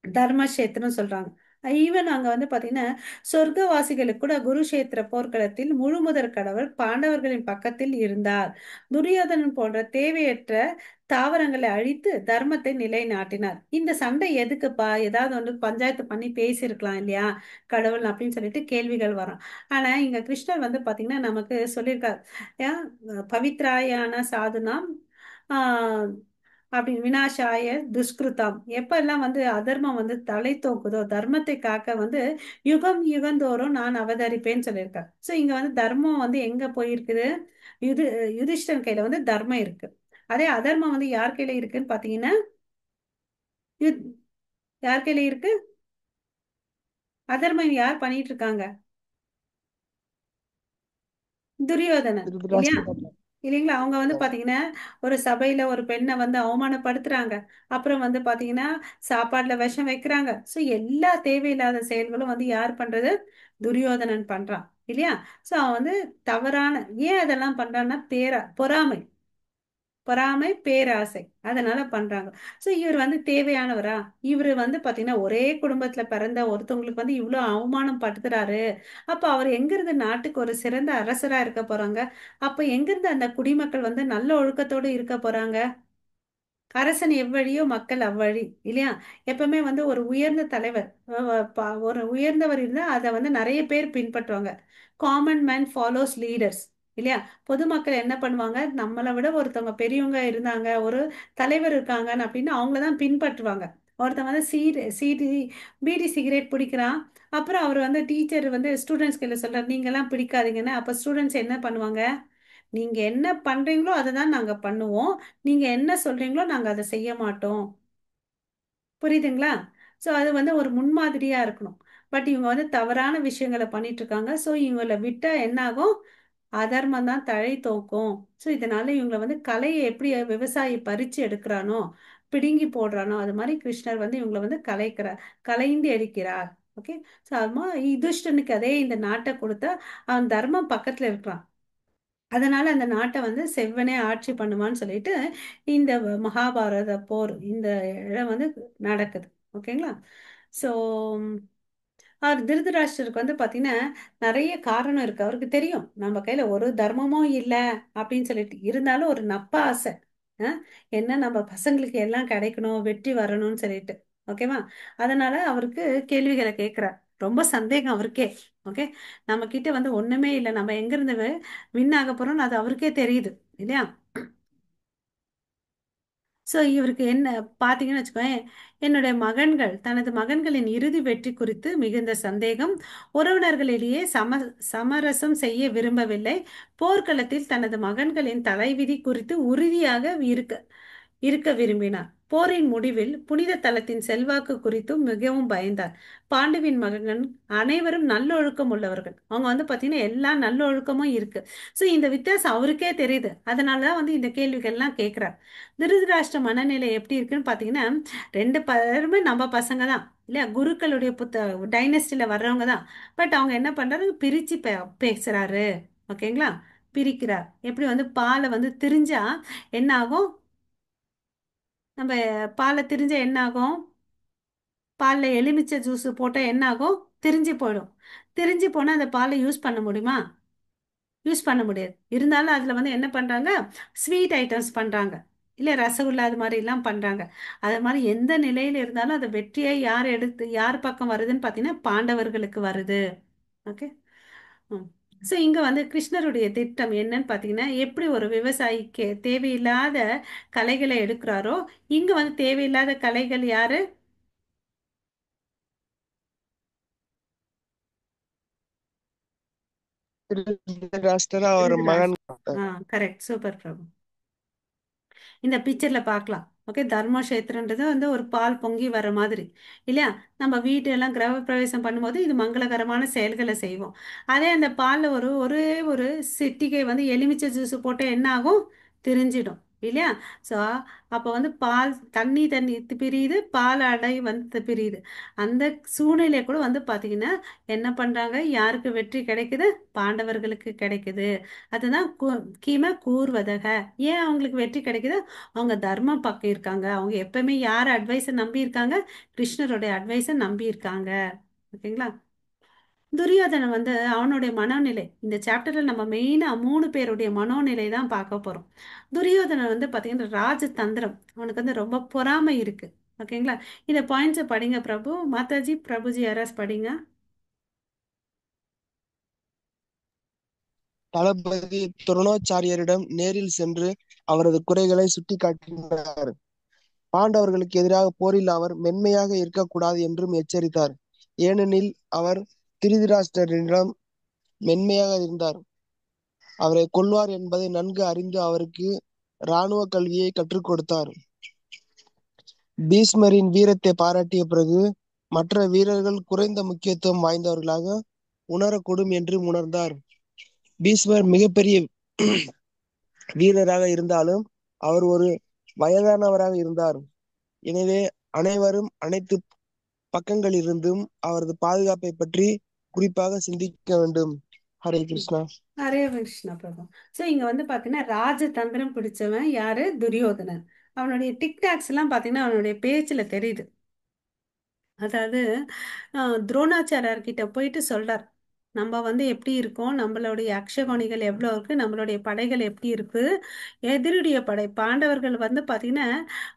தர்மக்ஷேத்திரம் சொல்றாங்க. ஈவன் அங்க வந்து பாத்தீங்கன்னா சொர்க்கவாசிகளுக்கு கூட குருஷேத்திர போர்க்களத்தில் முழுமுதற் கடவுள் பாண்டவர்களின் பக்கத்தில் இருந்தார். துரியோதனன் போன்ற தேவையற்ற தாவரங்களை அழித்து தர்மத்தை நிலைநாட்டினார். இந்த சண்டை எதுக்குப்பா? ஏதாவது வந்து பஞ்சாயத்து பண்ணி பேசியிருக்கலாம் இல்லையா கடவுள் அப்படின்னு சொல்லிட்டு கேள்விகள் வரும். ஆனா இங்க கிருஷ்ணர் வந்து பாத்தீங்கன்னா நமக்கு சொல்லியிருக்கார், ஏன் பவித்ராயான சாதுனாம் ஆஹ் அப்படி வினாசாய துஷ்கிருதம், எப்பெல்லாம் வந்து அதர்மம் வந்து தலை தூக்குதோ தர்மத்தை காக்க வந்து யுகம் யுகந்தோறும் நான் அவதரிப்பேன்னு சொல்லியிருக்கேன். ஸோ இங்க வந்து தர்மம் வந்து எங்க போயிருக்குது? யுதி யுதிஷ்டன் கையில வந்து தர்மம் இருக்கு. அதே அதர்மம் வந்து யார் கையில இருக்குன்னு பாத்தீங்கன்னா யுத்- யார் கையில இருக்கு? அதர்மம் யார் பண்ணிட்டு இருக்காங்க? துரியோதனன் இல்லையா? திருதராஷ்டிரர். இல்லைங்களா? அவங்க வந்து பாத்தீங்கன்னா ஒரு சபையில ஒரு பெண்ணை வந்து அவமானப்படுத்துறாங்க. அப்புறம் வந்து பாத்தீங்கன்னா சாப்பாட்டுல விஷம் வைக்கிறாங்க. சோ எல்லா தேவையில்லாத செயல்களும் வந்து யார் பண்றது? துரியோதனன் பண்றான் இல்லையா? சோ அவன் வந்து தவறான, ஏன் அதெல்லாம் பண்றான்னா பொறாமை, பொறாமை பேராசை, அதனால பண்றாங்க. சோ இவர் வந்து தேவையானவரா? இவரு வந்து பாத்தீங்கன்னா ஒரே குடும்பத்துல பிறந்த ஒருத்தவங்களுக்கு வந்து இவ்வளவு அவமானம் படுத்துறாரு. அப்ப அவர் எங்கிருந்து நாட்டுக்கு ஒரு சிறந்த அரசரா இருக்க போறாங்க? அப்ப எங்கிருந்து அந்த குடிமக்கள் வந்து நல்ல ஒழுக்கத்தோடு இருக்க போறாங்க? அரசன் எவ்வழியோ மக்கள் அவ்வழி இல்லையா? எப்பவுமே வந்து ஒரு உயர்ந்த தலைவர், ஒரு உயர்ந்தவர் இருந்தா அதை வந்து நிறைய பேர் பின்பற்றுவாங்க. காமன் மேன் ஃபாலோஸ் லீடர்ஸ் இல்லையா? பொதுமக்கள் என்ன பண்ணுவாங்க, நம்மளை விட ஒருத்தவங்க பெரியவங்க இருந்தாங்க, ஒரு தலைவர் இருக்காங்கன்னு அப்படின்னு அவங்கள தான் பின்பற்றுவாங்க. ஒருத்தன் வந்து சீடி பீடி சிகரெட் பிடிக்கிறான். அப்புறம் அவர் வந்து டீச்சர் வந்து ஸ்டூடெண்ட்ஸ் கையில் சொல்றாரு, நீங்கெல்லாம் பிடிக்காதீங்கன்னு. அப்போ ஸ்டூடெண்ட்ஸ் என்ன பண்ணுவாங்க? நீங்க என்ன பண்றீங்களோ அதை தான் நாங்க பண்ணுவோம், நீங்க என்ன சொல்றீங்களோ நாங்க அதை செய்ய மாட்டோம். புரியுதுங்களா? ஸோ அது வந்து ஒரு முன்மாதிரியா இருக்கணும். பட் இவங்க வந்து தவறான விஷயங்களை பண்ணிட்டு இருக்காங்க. ஸோ இவங்களை விட்டா என்ன ஆகும்? அதர்மம் தான் தழை தோக்கும். ஸோ இதனால இவங்களை வந்து கலையை எப்படி விவசாயி பறிச்சு எடுக்கிறானோ, பிடுங்கி போடுறானோ, அது மாதிரி கிருஷ்ணர் வந்து இவங்களை வந்து கலைக்கிறார், கலைந்து எடுக்கிறார். ஓகே. ஸோ அது மாதிரி யுதிஷ்டனுக்கு அதே இந்த நாட்டை கொடுத்தா அவன் தர்மம் பக்கத்துல இருக்கிறான். அதனால அந்த நாட்டை வந்து செவ்வனே ஆட்சி பண்ணுவான்னு சொல்லிட்டு இந்த மகாபாரத போர் இந்த இடம் வந்து நடக்குது. ஓகேங்களா? ஸோ அவர் திருதராஷ்டிரருக்கு வந்து பார்த்தீங்கன்னா நிறைய காரணம் இருக்கு. அவருக்கு தெரியும் நம்ம கையில ஒரு தர்மமும் இல்லை அப்படின்னு சொல்லிட்டு, இருந்தாலும் ஒரு நப்ப ஆசை. அஹ், என்ன நம்ம பசங்களுக்கு எல்லாம் கிடைக்கணும், வெற்றி வரணும்னு சொல்லிட்டு. ஓகேவா? அதனால அவருக்கு கேள்விகளை கேட்கிறார். ரொம்ப சந்தேகம் அவருக்கே. ஓகே. நம்ம கிட்ட வந்து ஒண்ணுமே இல்லை, நம்ம எங்க இருந்து வின் ஆக போறோம்னு அது அவருக்கே தெரியுது இல்லையா? ஸோ இவருக்கு என்ன பார்த்தீங்கன்னு வச்சுக்கோங்க, என்னுடைய மகன்கள் தனது மகன்களின் இறுதி வெற்றி குறித்து மிகுந்த சந்தேகம், உறவினர்களிடையே சமரசம் செய்ய விரும்பவில்லை, போர்க்களத்தில் தனது மகன்களின் தலைவிதி குறித்து உறுதியாக இருக்க இருக்க விரும்பினார். போரின் முடிவில் புனித தலத்தின் செல்வாக்கு குறித்தும் மிகவும் பயந்தார். பாண்டுவின் மகன்கள் அனைவரும் நல்லொழுக்கம் உள்ளவர்கள். அவங்க வந்து பார்த்தீங்கன்னா எல்லா நல்லொழுக்கமும் இருக்கு. ஸோ இந்த வித்தியாசம் அவருக்கே தெரியுது. அதனால தான் வந்து இந்த கேள்விகள்லாம் கேட்குறார். திருதராஷ்டிர மனநிலை எப்படி இருக்குன்னு பார்த்தீங்கன்னா, ரெண்டு பேருமே நம்ம பசங்க தான் இல்லையா, குருக்களுடைய டைனஸ்டியில் வர்றவங்க தான். பட் அவங்க என்ன பண்றாரு, பிரிச்சு பேசுறாரு. ஓகேங்களா? பிரிக்கிறார். எப்படி வந்து பாலை வந்து திரிஞ்சா என்ன ஆகும்? நம்ம பாலை திரிஞ்சா என்ன ஆகும்? பாலில் எலுமிச்சை ஜூஸ் போட்டால் என்ன ஆகும்? திரிஞ்சு போயிடும். திரிஞ்சு போனால் அந்த பாலை யூஸ் பண்ண முடியுமா? யூஸ் பண்ண முடியாது. இருந்தாலும் அதில் வந்து என்ன பண்ணுறாங்க? ஸ்வீட் ஐட்டம்ஸ் பண்ணுறாங்க இல்லை, ரசகுல்லா அது மாதிரி எல்லாம் பண்ணுறாங்க. அது மாதிரி எந்த நிலையில் இருந்தாலும் அதை வெற்றியை யார் எடுத்து யார் பக்கம் வருதுன்னு பார்த்தீங்கன்னா பாண்டவர்களுக்கு வருது. ஓகே. ஸோ இங்கே வந்து கிருஷ்ணருடைய திட்டம் என்னன்னு பார்த்தீங்கன்னா, எப்படி ஒரு விவசாயிக்கு தேவையில்லாத களைகளை எடுக்கிறாரோ, இங்கே வந்து தேவையில்லாத களைகள் யாரு? திருதராஷ்டிரர் அவர் திருதராஷ். மகன். கரெக்ட், சூப்பர் பிரபு. இந்த பிக்சர்ல பார்க்கலாம். ஓகே. தர்மக்ஷேத்திரன்றது வந்து ஒரு பால் பொங்கி வர மாதிரி இல்லையா? நம்ம வீட்டு எல்லாம் கிரக பிரவேசம் பண்ணும்போது இது மங்களகரமான செயல்களை செய்வோம். அதே அந்த பாலில் ஒரே ஒரு சிட்டிகை வந்து எலுமிச்சை ஜூஸ் போட்டு என்ன ஆகும்? திரிஞ்சிடும் இல்லையா? ஸோ அப்போ வந்து பால் தண்ணி பிரியுது, பால் அடை வந்து பிரியுது. அந்த சூழ்நிலை கூட வந்து பார்த்தீங்கன்னா என்ன பண்ணுறாங்க? யாருக்கு வெற்றி கிடைக்குது? பாண்டவர்களுக்கு கிடைக்குது. அதுதான் கீம கூர்வதக. ஏன் அவங்களுக்கு வெற்றி கிடைக்குது? அவங்க தர்மம் பக்கம் இருக்காங்க. அவங்க எப்பவுமே யார் அட்வைஸை நம்பி இருக்காங்க? கிருஷ்ணருடைய அட்வைஸை நம்பி இருக்காங்க. ஓகேங்களா? துரியோதனன் வந்து அவனுடைய மனோநிலை இந்த சாப்டர்ல நம்ம மெயினா 3 பேருடைய மனோநிலை தான் பார்க்க போறோம். துரியோதனன் வந்து பாத்தீங்கன்னா ராஜதந்திரம், அவனுக்கு வந்து ரொம்ப பொறாமை இருக்கு. ஓகேங்களா? இந்த பாயிண்ட்ஸை படிங்க பிரபு. மாதாஜி, பிரபுஜி யாராஸ் படிங்க. தளபதி துரோணாச்சாரியரிடம் நேரில் சென்று அவரது குறைகளை சுட்டிக்காட்டினார். பாண்டவர்களுக்கு எதிராக போரில் அவர் மென்மையாக இருக்கக்கூடாது என்றும் எச்சரித்தார். ஏனெனில் அவர் திருதராஷ்டிரரிடம் மென்மையாக இருந்தார். அவரை கொல்வார் என்பதை நன்கு அறிந்து அவருக்கு இராணுவ கல்வியை கற்றுக் கொடுத்தார். பீஷ்மரின் வீரத்தை பாராட்டிய பிறகு மற்ற வீரர்கள் குறைந்த முக்கியத்துவம் வாய்ந்தவர்களாக உணரக்கூடும் என்று உணர்ந்தார். பீஷ்மர் மிகப்பெரிய வீரராக இருந்தாலும் அவர் ஒரு வயதானவராக இருந்தார். எனவே அனைவரும் அனைத்து பக்கங்களிலிருந்தும் அவரது பாதுகாப்பை பற்றி குறிப்பாக சிந்திக்க வேண்டும். ஹரே கிருஷ்ணா. ஹரே கிருஷ்ணா பிரபு. ஸோ இங்க வந்து பாத்தீங்கன்னா ராஜதந்திரம் பிடிச்சவன் யாரு? துரியோதனன். அவனுடைய டிக்டாக்ஸ் எல்லாம் பாத்தீங்கன்னா அவனுடைய பேச்சுல தெரியுது. அதாவது துரோணாச்சாரியார் கிட்ட போயிட்டு சொல்றார், நம்ம வந்து எப்படி இருக்கோம், நம்மளுடைய அக்ஷகோணிகள் எவ்வளோ இருக்கு, நம்மளுடைய படைகள் எப்படி இருக்கு, எதிரிடைய படை பாண்டவர்கள் வந்து பார்த்தீங்கன்னா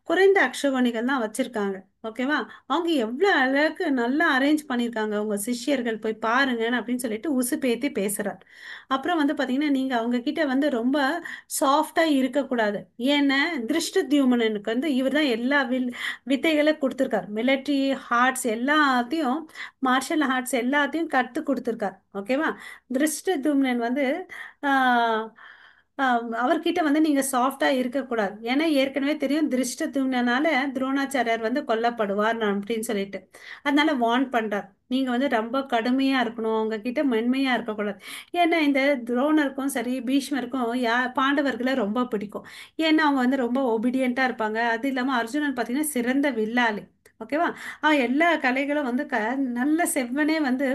குறைந்த அக்ஷகோணிகள் தான் வச்சிருக்காங்க. ஓகேவா? அவங்க எவ்வளோ அழகு நல்லா அரேஞ்ச் பண்ணியிருக்காங்க, உங்க சிஷ்யர்கள் போய் பாருங்கன்னு அப்படின்னு சொல்லிட்டு உசுப்பேத்தி பேசுறார். அப்புறம் வந்து பார்த்தீங்கன்னா, நீங்க அவங்க கிட்ட வந்து ரொம்ப சாஃப்டா இருக்கக்கூடாது. ஏன்னா திருஷ்டத்யும்னனுக்கு வந்து இவர் தான் எல்லா வித்தைகளை கொடுத்துருக்கார். மிலிட்ரி ஆர்ட்ஸ் எல்லாத்தையும், மார்ஷல் ஆர்ட்ஸ் எல்லாத்தையும் கற்று கொடுத்துருக்கார். ஓகேவா? திருஷ்டத்யும்னன் வந்து ஆஹ், அவர்கிட்ட வந்து நீங்க சாஃப்டா இருக்கக்கூடாது. ஏன்னா ஏற்கனவே தெரியும் திருஷ்டத்யும்னனால துரோணாச்சாரியார் வந்து கொல்லப்படுவார் அப்படின்னு சொல்லிட்டு. அதனால வார்ன் பண்றார். நீங்க வந்து ரொம்ப கடுமையா இருக்கணும், அவங்க கிட்ட மென்மையா இருக்கக்கூடாது. ஏன்னா இந்த துரோணருக்கும் சரி பீஷ்மருக்கும் பாண்டவர்களை ரொம்ப பிடிக்கும். ஏன்னா அவங்க வந்து ரொம்ப ஒபீடியண்டா இருப்பாங்க. அது இல்லாம அர்ஜுனன் பார்த்தீங்கன்னா சிறந்த வில்லாளி. ஓகேவா? எல்லா கலைகளும் வந்து நல்ல செவ்வனே வந்து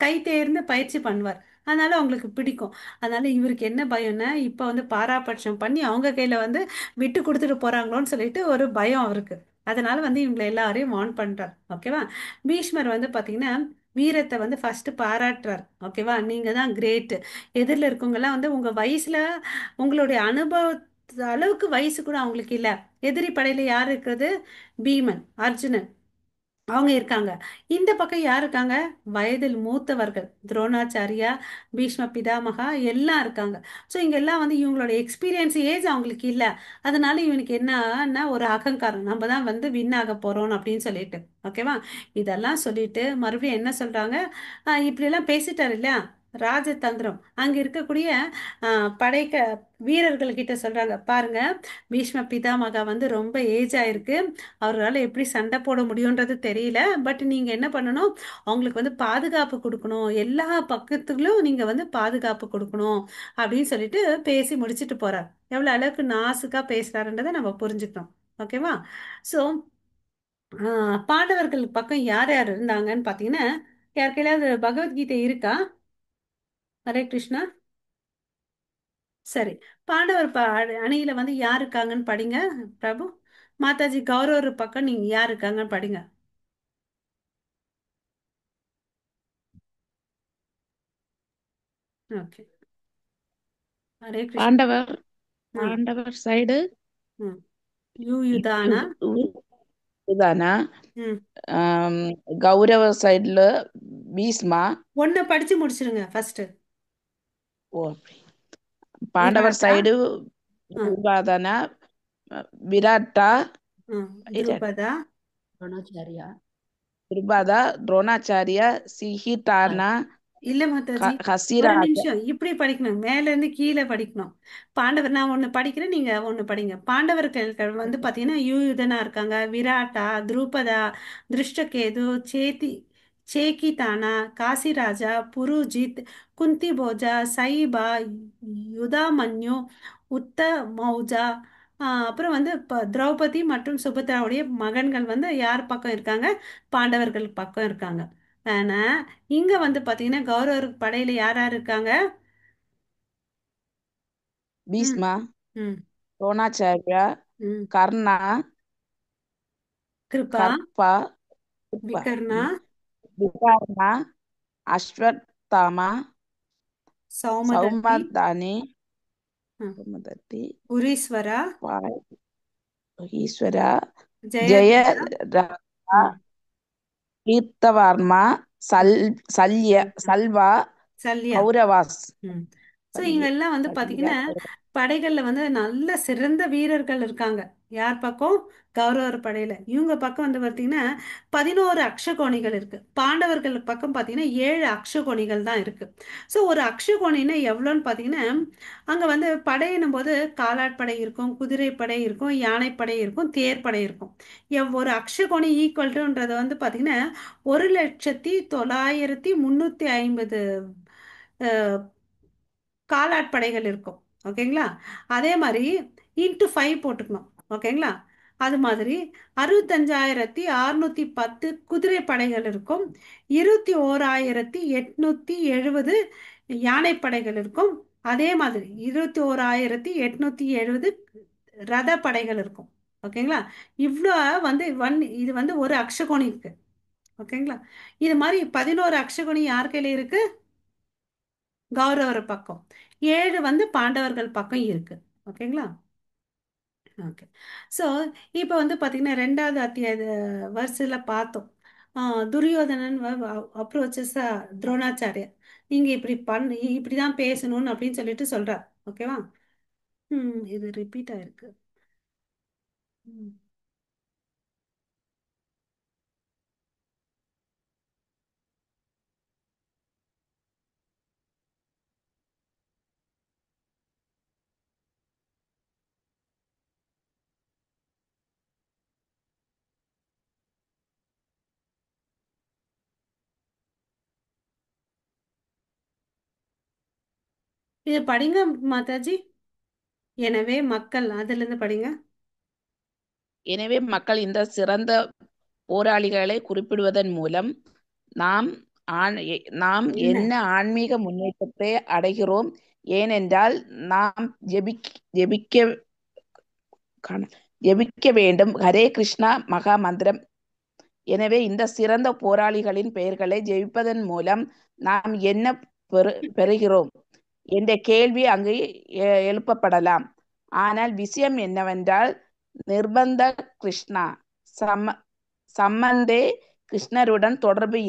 கை தேர்ந்து பயிற்சி பண்ணுவார். அதனால அவங்களுக்கு பிடிக்கும். அதனால இவருக்கு என்ன பயம்னா இப்ப வந்து பாராபட்சம் பண்ணி அவங்க கையில வந்து விட்டு கொடுத்துட்டு போறாங்களோன்னு சொல்லிட்டு ஒரு பயம் அவருக்கு. அதனால வந்து இவங்களை எல்லாரையும் வார்ன் பண்றார். ஓகேவா? பீஷ்மர் வந்து பாத்தீங்கன்னா வீரத்தை வந்து ஃபர்ஸ்ட் பாராட்டுறார். ஓகேவா? நீங்க தான் கிரேட். எதிரில் இருக்கவங்கலாம் வந்து உங்க வயசுல உங்களுடைய அனுபவ அளவுக்கு வயசு கூட அவங்களுக்கு இல்ல. எதிரி படையில யார் இருக்கிறது? பீமன், அர்ஜுனன் அவங்க இருக்காங்க. இந்த பக்கம் யார் இருக்காங்க? வயதில் மூத்தவர்கள் துரோணாச்சாரியா, பீஷ்ம பிதாமகா எல்லாம் இருக்காங்க. ஸோ இங்கெல்லாம் வந்து இவங்களோட எக்ஸ்பீரியன்ஸ் ஏஜ் அவங்களுக்கு இல்லை. அதனால இவனுக்கு என்னன்னா ஒரு அகங்காரம், நம்ம தான் வந்து வின் ஆக போறோம் அப்படின்னு சொல்லிட்டு. ஓகேவா? இதெல்லாம் சொல்லிட்டு மறுபடியும் என்ன சொல்றாங்க? இப்படியெல்லாம் பேசிட்டாரு இல்லையா, ராஜதந்திரம் அங்க இருக்கக்கூடிய படைக்க வீரர்கள் கிட்ட சொல்றாங்க, பாருங்க பீஷ்ம பிதாமகா வந்து ரொம்ப ஏஜ் ஆயிருக்கு, அவரால் எப்படி சண்டை போட முடியுன்றது தெரியல. பட் நீங்க என்ன பண்ணணும், அவங்களுக்கு வந்து பாதுகாப்பு கொடுக்கணும், எல்லா பக்கத்துகளும் நீங்க வந்து பாதுகாப்பு கொடுக்கணும் அப்படின்னு சொல்லிட்டு பேசி முடிச்சிட்டு போறார். எவ்வளவு அளவுக்கு நாசுக்கா பேசுறாருன்றதை நம்ம புரிஞ்சுக்கணும். ஓகேவா? ஸோ பாண்டவர்கள் பக்கம் யார் யார் இருந்தாங்கன்னு பார்த்தீங்கன்னா, யாருக்கையாவது பகவத்கீதை இருக்கா? ஹரே கிருஷ்ணா. சரி. பாண்டவர் அணியில வந்து யார் இருக்காங்கன்னு படிங்க பிரபு. மாதாஜி கௌரவர் பக்கம் நீங்க யார் இருக்காங்கன்னு படிங்க. ஓகே. ஹரே கிருஷ்ணா. பாண்டவர் ம் பாண்டவர் சைடு ம் யுதானா. இதானா? ம் கௌரவ சைடுல பீஸ்மா. ஒன்னு படிச்சு முடிச்சிருங்க ஃபர்ஸ்ட். ஓ அப்படி. பாண்டவர் விராட்டா. சைடு ம் துருவாதனா, விராட்டா, ம் விராட், துருபதா. द्रोणाचार्य துருபாதா, துரோணாச்சாரியா, சிஹிதானா, இல்ல மாதாஜி, ஒரு ஹசிராஜா. நிமிஷம் இப்படி படிக்கணும், மேல இருந்து கீழே படிக்கணும். பாண்டவர் நான் ஒண்ணு படிக்கிறேன், நீங்க ஒண்ணு படிங்க. பாண்டவர்கள் வந்து பாத்தீங்கன்னா யுயுதனா இருக்காங்க, விராட்டா, துருபதா, திருஷ்டகேது, சேக்கிதானா, காசிராஜா, புருஜித், குந்தி போஜா, சைபா, யுதாமன்யு, உத்த மௌஜா. அப்புறம் வந்து திரௌபதி மற்றும் சுபத்ராவுடைய மகன்கள் வந்து யார் பக்கம் இருக்காங்க? பாண்டவர்கள் பக்கம் இருக்காங்க. ஆனா இங்க வந்து பாத்தீங்கன்னா கௌரவர் படையில யார் யார் இருக்காங்க? ம் பீஸ்மா, ம் துரோணாச்சாரியா, ம் கர்ணா, கிருபா, கர்ப்பா, கிருப்பா, விகர்ணா, விகர்ணா, அஸ்வத்தாமா, சௌமதத்தி, சௌமதானி, ம், சௌமதத்தி, புரீஸ்வரா, பாய், ஈஸ்வரா, ஜெய ஜெயத்ரதா. ரத்னா, ம் கீர்த்தவர்மா, ம் ம் ம். சல்வா, சல்யா. கௌரவாஸ். ம் ஸோ சல்ய இங்கெல்லாம் வந்து சல்ய பார்த்தீங்கன்னா படைகளில் வந்து நல்ல சிறந்த வீரர்கள் இருக்காங்க. யார் பக்கம்? கௌரவர் படையில. இவங்க பக்கம் வந்து பார்த்தீங்கன்னா 11 அக்ஷகோணிகள் இருக்கு. பாண்டவர்கள் பக்கம் பார்த்தீங்கன்னா 7 அக்ஷகோணிகள் தான் இருக்கு. ஸோ ஒரு அக்ஷகோணின்னா எவ்வளோன்னு பார்த்தீங்கன்னா, அங்கே வந்து படையினும் போது காலாட்படை இருக்கும், குதிரைப்படை இருக்கும், யானைப்படை இருக்கும், தேர்ப்படை இருக்கும். ஒரு அக்ஷகோணி ஈக்குவல் டுன்றது வந்து பார்த்தீங்கன்னா 1,09,350 காலாட்படைகள் இருக்கும். ஓகேங்களா? அதே மாதிரி இன்ட்டு 5 போட்டுக்கணும். ஓகேங்களா? அது மாதிரி 65,610 குதிரை படைகள் இருக்கும். 21,870 யானைப்படைகள் இருக்கும். அதே மாதிரி 21,870 ரத படைகள் இருக்கும். ஓகேங்களா? இவ்வளோ வந்து இது வந்து ஒரு அக்ஷகோணி இருக்கு. ஓகேங்களா? இது மாதிரி 11 அக்ஷகோணி யார் கையில இருக்கு? கௌரவர் பக்கம். 7 வந்து பாண்டவர்கள் பக்கம் இருக்கு. ஓகேங்களா? ஓகே. ஸோ இப்போ வந்து பார்த்தீங்கன்னா ரெண்டாவது அத்தியாய வருஷத்தில் பார்த்தோம். துரியோதனன் அப்ரோச்சஸா துரோணாச்சாரியர், நீங்கள் இப்படி பண்ணி இப்படி தான் பேசணும்னு அப்படின்னு சொல்லிட்டு சொல்கிறார். ஓகேவா? இது ரிப்பீட் ஆயிருக்கு. ம். இது படிங்க மாதாஜி. எனவே மக்கள் அதிலிருந்து படிங்க. எனவே மக்கள் இந்த சிறந்த போராளிகளை குறிப்பிடுவதன் மூலம் நாம் என்ன என்ன ஆன்மீக முன்னேற்றத்தை அடைகிறோம்? ஏனென்றால் நாம் ஜெபிக்க ஜெபிக்க வேண்டும் ஹரே கிருஷ்ணா மகா மந்திரம். எனவே இந்த சிறந்த போராளிகளின் பெயர்களை ஜெபிப்பதன் மூலம் நாம் என்ன பெறுகிறோம் என்ற கேள்வி அங்கு எழுப்பப்படலாம். ஆனால் விஷயம் என்னவென்றால் நிர்பந்த கிருஷ்ணா சம்பந்தே கிருஷ்ணருடன் தொடர்பு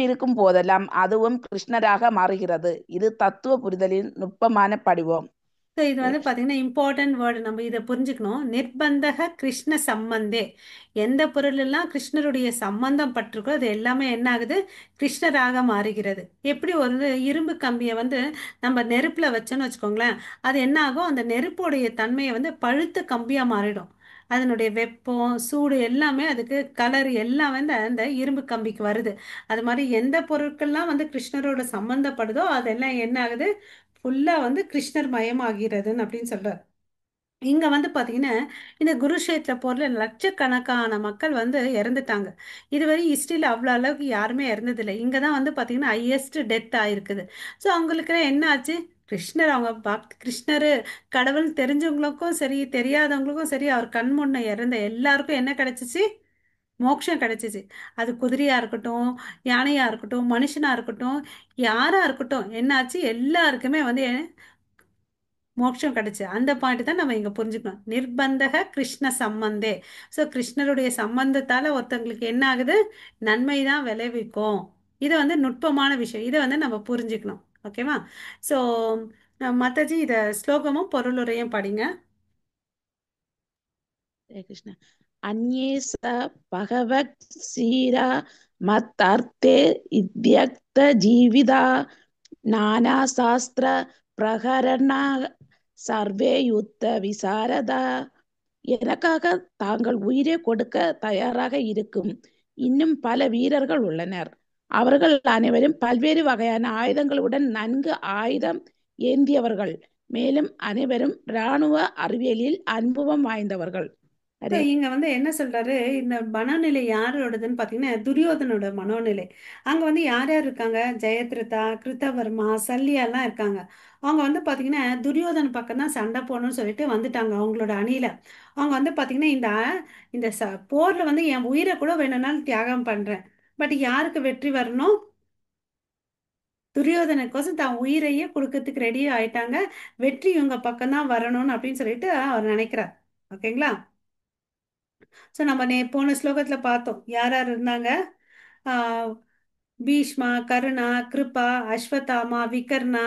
இருக்கும் போதெல்லாம் அதுவும் கிருஷ்ணராக மாறுகிறது. இது தத்துவ புரிதலின் நுட்பமான படிவம். ஸோ இது வந்து பார்த்தீங்கன்னா இம்பார்ட்டன்ட் வேர்டு, நம்ம இதை புரிஞ்சுக்கணும். நிர்பந்தக கிருஷ்ண சம்பந்தே, எந்த பொருளெல்லாம் கிருஷ்ணருடைய சம்பந்தம் பட்டிருக்கோ அது எல்லாமே என்ன ஆகுது? கிருஷ்ணராக மாறுகிறது. எப்படி ஒரு இரும்பு கம்பியை வந்து நம்ம நெருப்பில் வச்சோன்னு வச்சுக்கோங்களேன், அது என்ன ஆகும்? அந்த நெருப்புடைய தன்மையை வந்து பழுத்த கம்பியாக மாறிடும். அதனுடைய வெப்பம் சூடு எல்லாமே அதுக்கு கலர் எல்லாம் வந்து அந்த இரும்பு கம்பிக்கு வருது. அது மாதிரி எந்த பொருட்கள்லாம் வந்து கிருஷ்ணரோட சம்பந்தப்படுதோ அதெல்லாம் என்ன ஆகுது? ஃபுல்லா வந்து கிருஷ்ணர் மயமாகிறதுன்னு அப்படின்னு சொல்றார். இங்க வந்து பாத்தீங்கன்னா இந்த குருஷேத்திர போர்ல லட்சக்கணக்கான மக்கள் வந்து இறந்துட்டாங்க. இதுவரை ஹிஸ்டரியில் அவ்வளோ அளவுக்கு யாருமே இறந்ததில்லை. இங்க தான் வந்து பாத்தீங்கன்னா ஹையஸ்ட் டெத் ஆயிருக்குது. ஸோ அவங்களுக்கு என்ன ஆச்சு? கிருஷ்ணர் அவங்க கிருஷ்ணர் கடவுள் தெரிஞ்சவங்களுக்கும் சரி தெரியாதவங்களுக்கும் சரி அவர் கண் முன்ன இறந்த எல்லாருக்கும் என்ன கிடைச்சிச்சு? மோட்சம் கிடைச்சிச்சு. அது குதிரையா இருக்கட்டும், யானையா இருக்கட்டும், மனுஷனா இருக்கட்டும், யாரா இருக்கட்டும், என்னாச்சு? எல்லாருக்குமே வந்து மோட்சம் கிடைச்சு. அந்த பாயிண்ட் தான் நம்ம இங்க புரிஞ்சுக்கணும். நிர்பந்தக கிருஷ்ண சம்பந்தே. ஸோ கிருஷ்ணருடைய சம்பந்தத்தால ஒருத்தங்களுக்கு என்ன ஆகுது? நன்மை தான் விளைவிக்கும். இது வந்து நுட்பமான விஷயம். இதை வந்து நம்ம புரிஞ்சுக்கணும். ஓகேவா? ஸோ மத்தாஜி இதை ஸ்லோகமும் பொருளுரையும் படிங்க. ஹரே கிருஷ்ணா. அந்யே ச பகவத் சீரா மத் அர்த்தே இத்யக்த ஜீவிதா நானா சாஸ்திர பிரகரணா சர்வே யுத்த விசாரதா. எனக்காக தாங்கள் உயிரை கொடுக்க தயாராக இருக்கும் இன்னும் பல வீரர்கள் உள்ளனர். அவர்கள் அனைவரும் பல்வேறு வகையான ஆயுதங்களுடன் நன்கு ஆயுதம் ஏந்தியவர்கள். மேலும் அனைவரும் இராணுவ அறிவியலில் அனுபவம் வாய்ந்தவர்கள். So, அரே இங்க வந்து என்ன சொல்றாரு? இந்த மனோநிலை யாரோடதுன்னு பாத்தீங்கன்னா துரியோதனோட மனோநிலை. அங்க வந்து யார் யார் இருக்காங்க? ஜெயத்ரதா, கிருத்தவர்மா, சல்லியா எல்லாம் இருக்காங்க. அவங்க வந்து பாத்தீங்கன்னா துரியோதன பக்கம் தான் சண்டை போடணும்னு சொல்லிட்டு வந்துட்டாங்க அவங்களோட அணியில. அவங்க வந்து பாத்தீங்கன்னா இந்த போர்ல வந்து என் உயிரை கூட வேணும்னாலும் தியாகம் பண்றேன். பட் யாருக்கு வெற்றி வரணும்? துரியோதனுக்கோசம் தான் உயிரையே கொடுக்கறதுக்கு ரெடி ஆயிட்டாங்க. வெற்றி இவங்க பக்கம் தான் வரணும்னு அப்படின்னு சொல்லிட்டு அவர் நினைக்கிறார். ஓகேங்களா? ஸோ நம்ம போன ஸ்லோகத்தில் பார்த்தோம் யார் யார் இருந்தாங்க. ஆஹ் பீஷ்மா, கருணா, கிருபா, அஸ்வத்தாமா, விகர்ணா,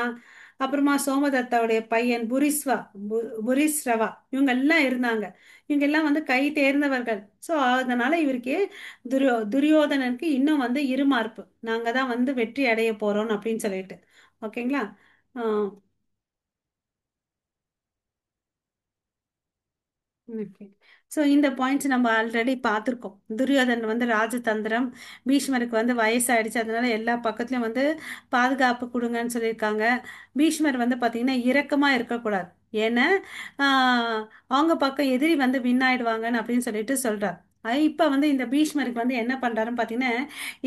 அப்புறமா சோமதத்தாவுடைய பையன் புரிஸ்ரவா, இவங்க எல்லாம் இருந்தாங்க. இவங்க எல்லாம் வந்து கை தேர்ந்தவர்கள். ஸோ அதனால இவருக்கு துரியோதனனுக்கு இன்னும் வந்து இருமார்ப்பு, நாங்க தான் வந்து வெற்றி அடைய போறோம் அப்படின்னு சொல்லிட்டு. ஓகேங்களா? ஓகே. ஸோ இந்த பாயிண்ட்ஸ் நம்ம ஆல்ரெடி பார்த்துருக்கோம். துரியோதன் வந்து ராஜதந்திரம், பீஷ்மருக்கு வந்து வயசாயிடுச்சு, அதனால எல்லா பக்கத்துலையும் வந்து பாதுகாப்பு கொடுங்கன்னு சொல்லியிருக்காங்க. பீஷ்மர் வந்து பார்த்தீங்கன்னா இரக்கமாக இருக்கக்கூடாது. ஏன்னா ஆஹ், அவங்க பக்கம் எதிரி வந்து வின் ஆயிடுவாங்கன்னு அப்படின்னு சொல்லிட்டு சொல்றார். இப்போ வந்து இந்த பீஷ்மருக்கு வந்து என்ன பண்ணுறாருன்னு பார்த்தீங்கன்னா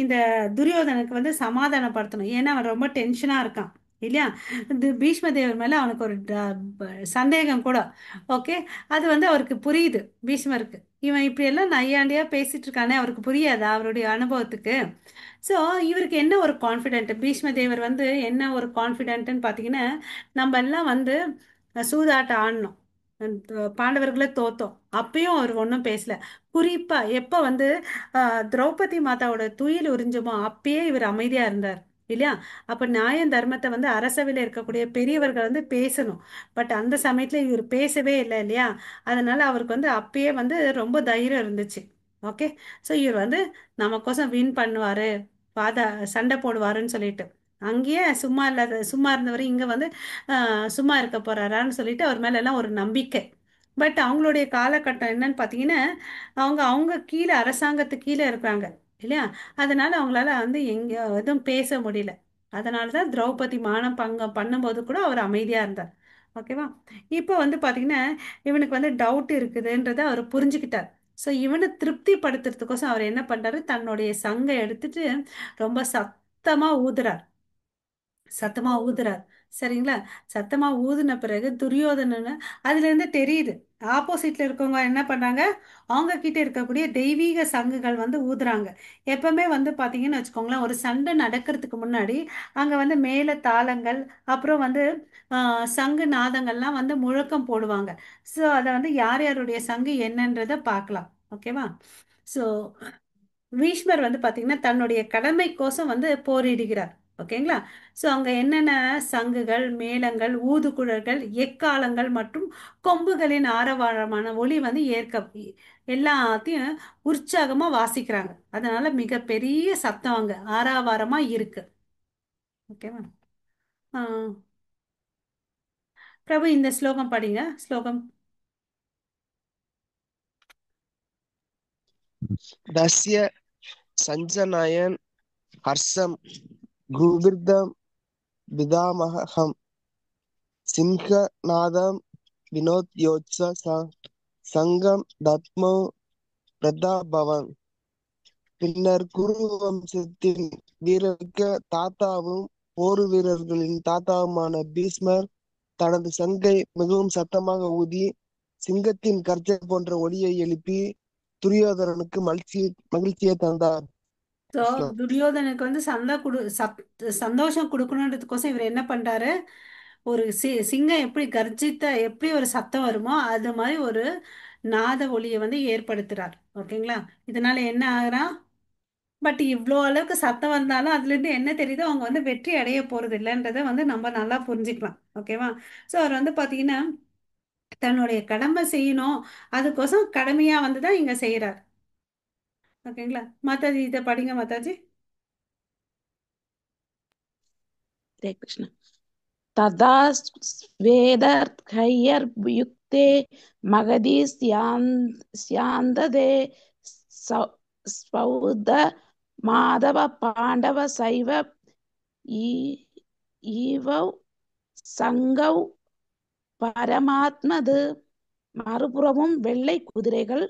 இந்த துரியோதனுக்கு வந்து சமாதானப்படுத்தணும். ஏன்னா அவன் ரொம்ப டென்ஷனாக இருக்கான் இல்லையா? இது பீஷ்ம தேவர் மேலே அவனுக்கு ஒரு சந்தேகம் கூட. ஓகே. அது வந்து அவருக்கு புரியுது பீஷ்மருக்கு. இவன் இப்படியெல்லாம் நையாண்டியா பேசிட்டு இருக்கானே, அவருக்கு புரியாதா அவருடைய அனுபவத்துக்கு? ஸோ இவருக்கு என்ன ஒரு கான்ஃபிடென்ட், பீஷ்ம தேவர் வந்து என்ன ஒரு கான்ஃபிடென்ட்னு பார்த்தீங்கன்னா, நம்ம எல்லாம் வந்து சூதாட்டம் ஆடணும். பாண்டவர்களை தோத்தோம். அப்பயும் அவர் ஒன்றும் பேசல. குறிப்பா எப்ப வந்து திரௌபதி மாதாவோட துயில் உறிஞ்சுமோ அப்பயே இவர் அமைதியா இருந்தார் இல்லையா? அப்ப நியாயம் தர்மத்தை வந்து அரசவையில் இருக்கக்கூடிய பெரியவர்கள் வந்து பேசணும். பட் அந்த சமயத்துல இவர் பேசவே இல்லை இல்லையா? அதனால அவருக்கு வந்து அப்பயே வந்து ரொம்ப தைரியம் இருந்துச்சு. ஓகே. ஸோ இவர் வந்து நமக்கோசம் வின் பண்ணுவாரு, வாதா சண்டை போடுவாருன்னு சொல்லிட்டு அங்கேயே சும்மா இருந்தவர் இங்க வந்து சும்மா இருக்க போறாரான்னு சொல்லிட்டு அவர் மேல எல்லாம் ஒரு நம்பிக்கை. பட் அவங்களுடைய காலகட்டம் என்னன்னு பார்த்தீங்கன்னா, அவங்க அவங்க கீழே அரசாங்கத்துக்கு கீழே இருக்கிறாங்க இல்லையா? அதனால அவங்களால வந்து எங்க எதுவும் பேச முடியல. அதனால தான் திரௌபதி மானம் பங்கம் பண்ணும்போது கூட அவர் அமைதியா இருந்தார். ஓகேவா? இப்போ வந்து பார்த்தீங்கன்னா, இவனுக்கு வந்து டவுட் இருக்குதுன்றதை அவர் புரிஞ்சுக்கிட்டார். ஸோ இவனை திருப்திப்படுத்துறதுக்கோசம் அவர் என்ன பண்றாரு, தன்னுடைய சங்கை எடுத்துட்டு ரொம்ப சத்தமா ஊதுறார். சத்தமா ஊதுறார். சரிங்களா? சத்தமா ஊதுன பிறகு துரியோதனன் அதுல இருந்து தெரியுது. ஆப்போசிட்ல இருக்கவங்க என்ன பண்றாங்க, அவங்க கிட்ட இருக்கக்கூடிய தெய்வீக சங்குகள் வந்து ஊதுறாங்க. எப்பவுமே வந்து பாத்தீங்கன்னு வச்சுக்கோங்களேன், ஒரு சண்டை நடக்கிறதுக்கு முன்னாடி அங்க வந்து மேல தாளங்கள், அப்புறம் வந்து சங்கு நாதங்கள்லாம் வந்து முழக்கம் போடுவாங்க. ஸோ அதை வந்து யார் யாருடைய சங்கு என்னன்றதை பார்க்கலாம். ஓகேவா? ஸோ பீஷ்மர் வந்து பாத்தீங்கன்னா தன்னுடைய கடமைக்கோசம் வந்து போரிடுகிறார். ஓகேங்களா? ஸோ அங்க என்னென்ன சங்குகள், மேளங்கள், ஊதுகுழல்கள், எக்காளங்கள் மற்றும் கொம்புகளின் ஆரவாரமான ஒலி வந்து எல்லாத்தையும் உற்சாகமா வாசிக்கிறாங்க. அதனால மிகப்பெரிய சத்தம் அங்க ஆரவாரமா இருக்கு. ஓகேவா? ஆஹ் பிரபு இந்த ஸ்லோகம் படிங்க. ஸ்லோகம். தஸ்ய சஞ்சனயன் ஹர்ஷம் குருவிர்தம் பிதாமகம் சிம்ஹநாதம் வினோத்யோத்ச சங்கம் தத்மோ பிரதாபவன். பின்னர் குரு வம்சத்தின் வீரருக்கு தாத்தாவும் போர் வீரர்களின் தாத்தாவுமான பீஷ்மர் தனது சங்கை மிகவும் சத்தமாக ஊதி சிங்கத்தின் கர்ஜனை போன்ற ஒலியை எழுப்பி துரியோதனனுக்கு மகிழ்ச்சியை தந்தார். ஸோ துரியோதனுக்கு வந்து சந்தோஷம் கொடுக்கணுன்றதுக்கோசம் இவர் என்ன பண்றாரு, ஒரு சிங்கம் எப்படி கர்ஜித்த எப்படி ஒரு சத்தம் வருமோ அது மாதிரி ஒரு நாத ஒலியை வந்து ஏற்படுத்துறார். ஓகேங்களா? இதனால என்ன ஆகுறான், பட் இவ்வளோ அளவுக்கு சத்தம் வந்தாலும் அதுல இருந்து என்ன தெரியுதோ அவங்க வந்து வெற்றி அடைய போறது இல்லைன்றதை வந்து நம்ம நல்லா புரிஞ்சுக்கலாம். ஓகேவா? ஸோ அவர் வந்து பாத்தீங்கன்னா தன்னுடைய கடமை செய்யணும், அதுக்கோசம் கடமையா வந்து தான் இங்க செய்யறார். ஓகேங்களா? மாதாஜி இதை படிங்க மாதாஜி. हरे कृष्ण। तदा स्वेदर्हैर्युक्ते मगधी स्यान्ददे स्वौद माधव पाण्डव सैव ஈவௌ சங்கௌ பரமாத்மது. மறுபுறமும் வெள்ளை குதிரைகள்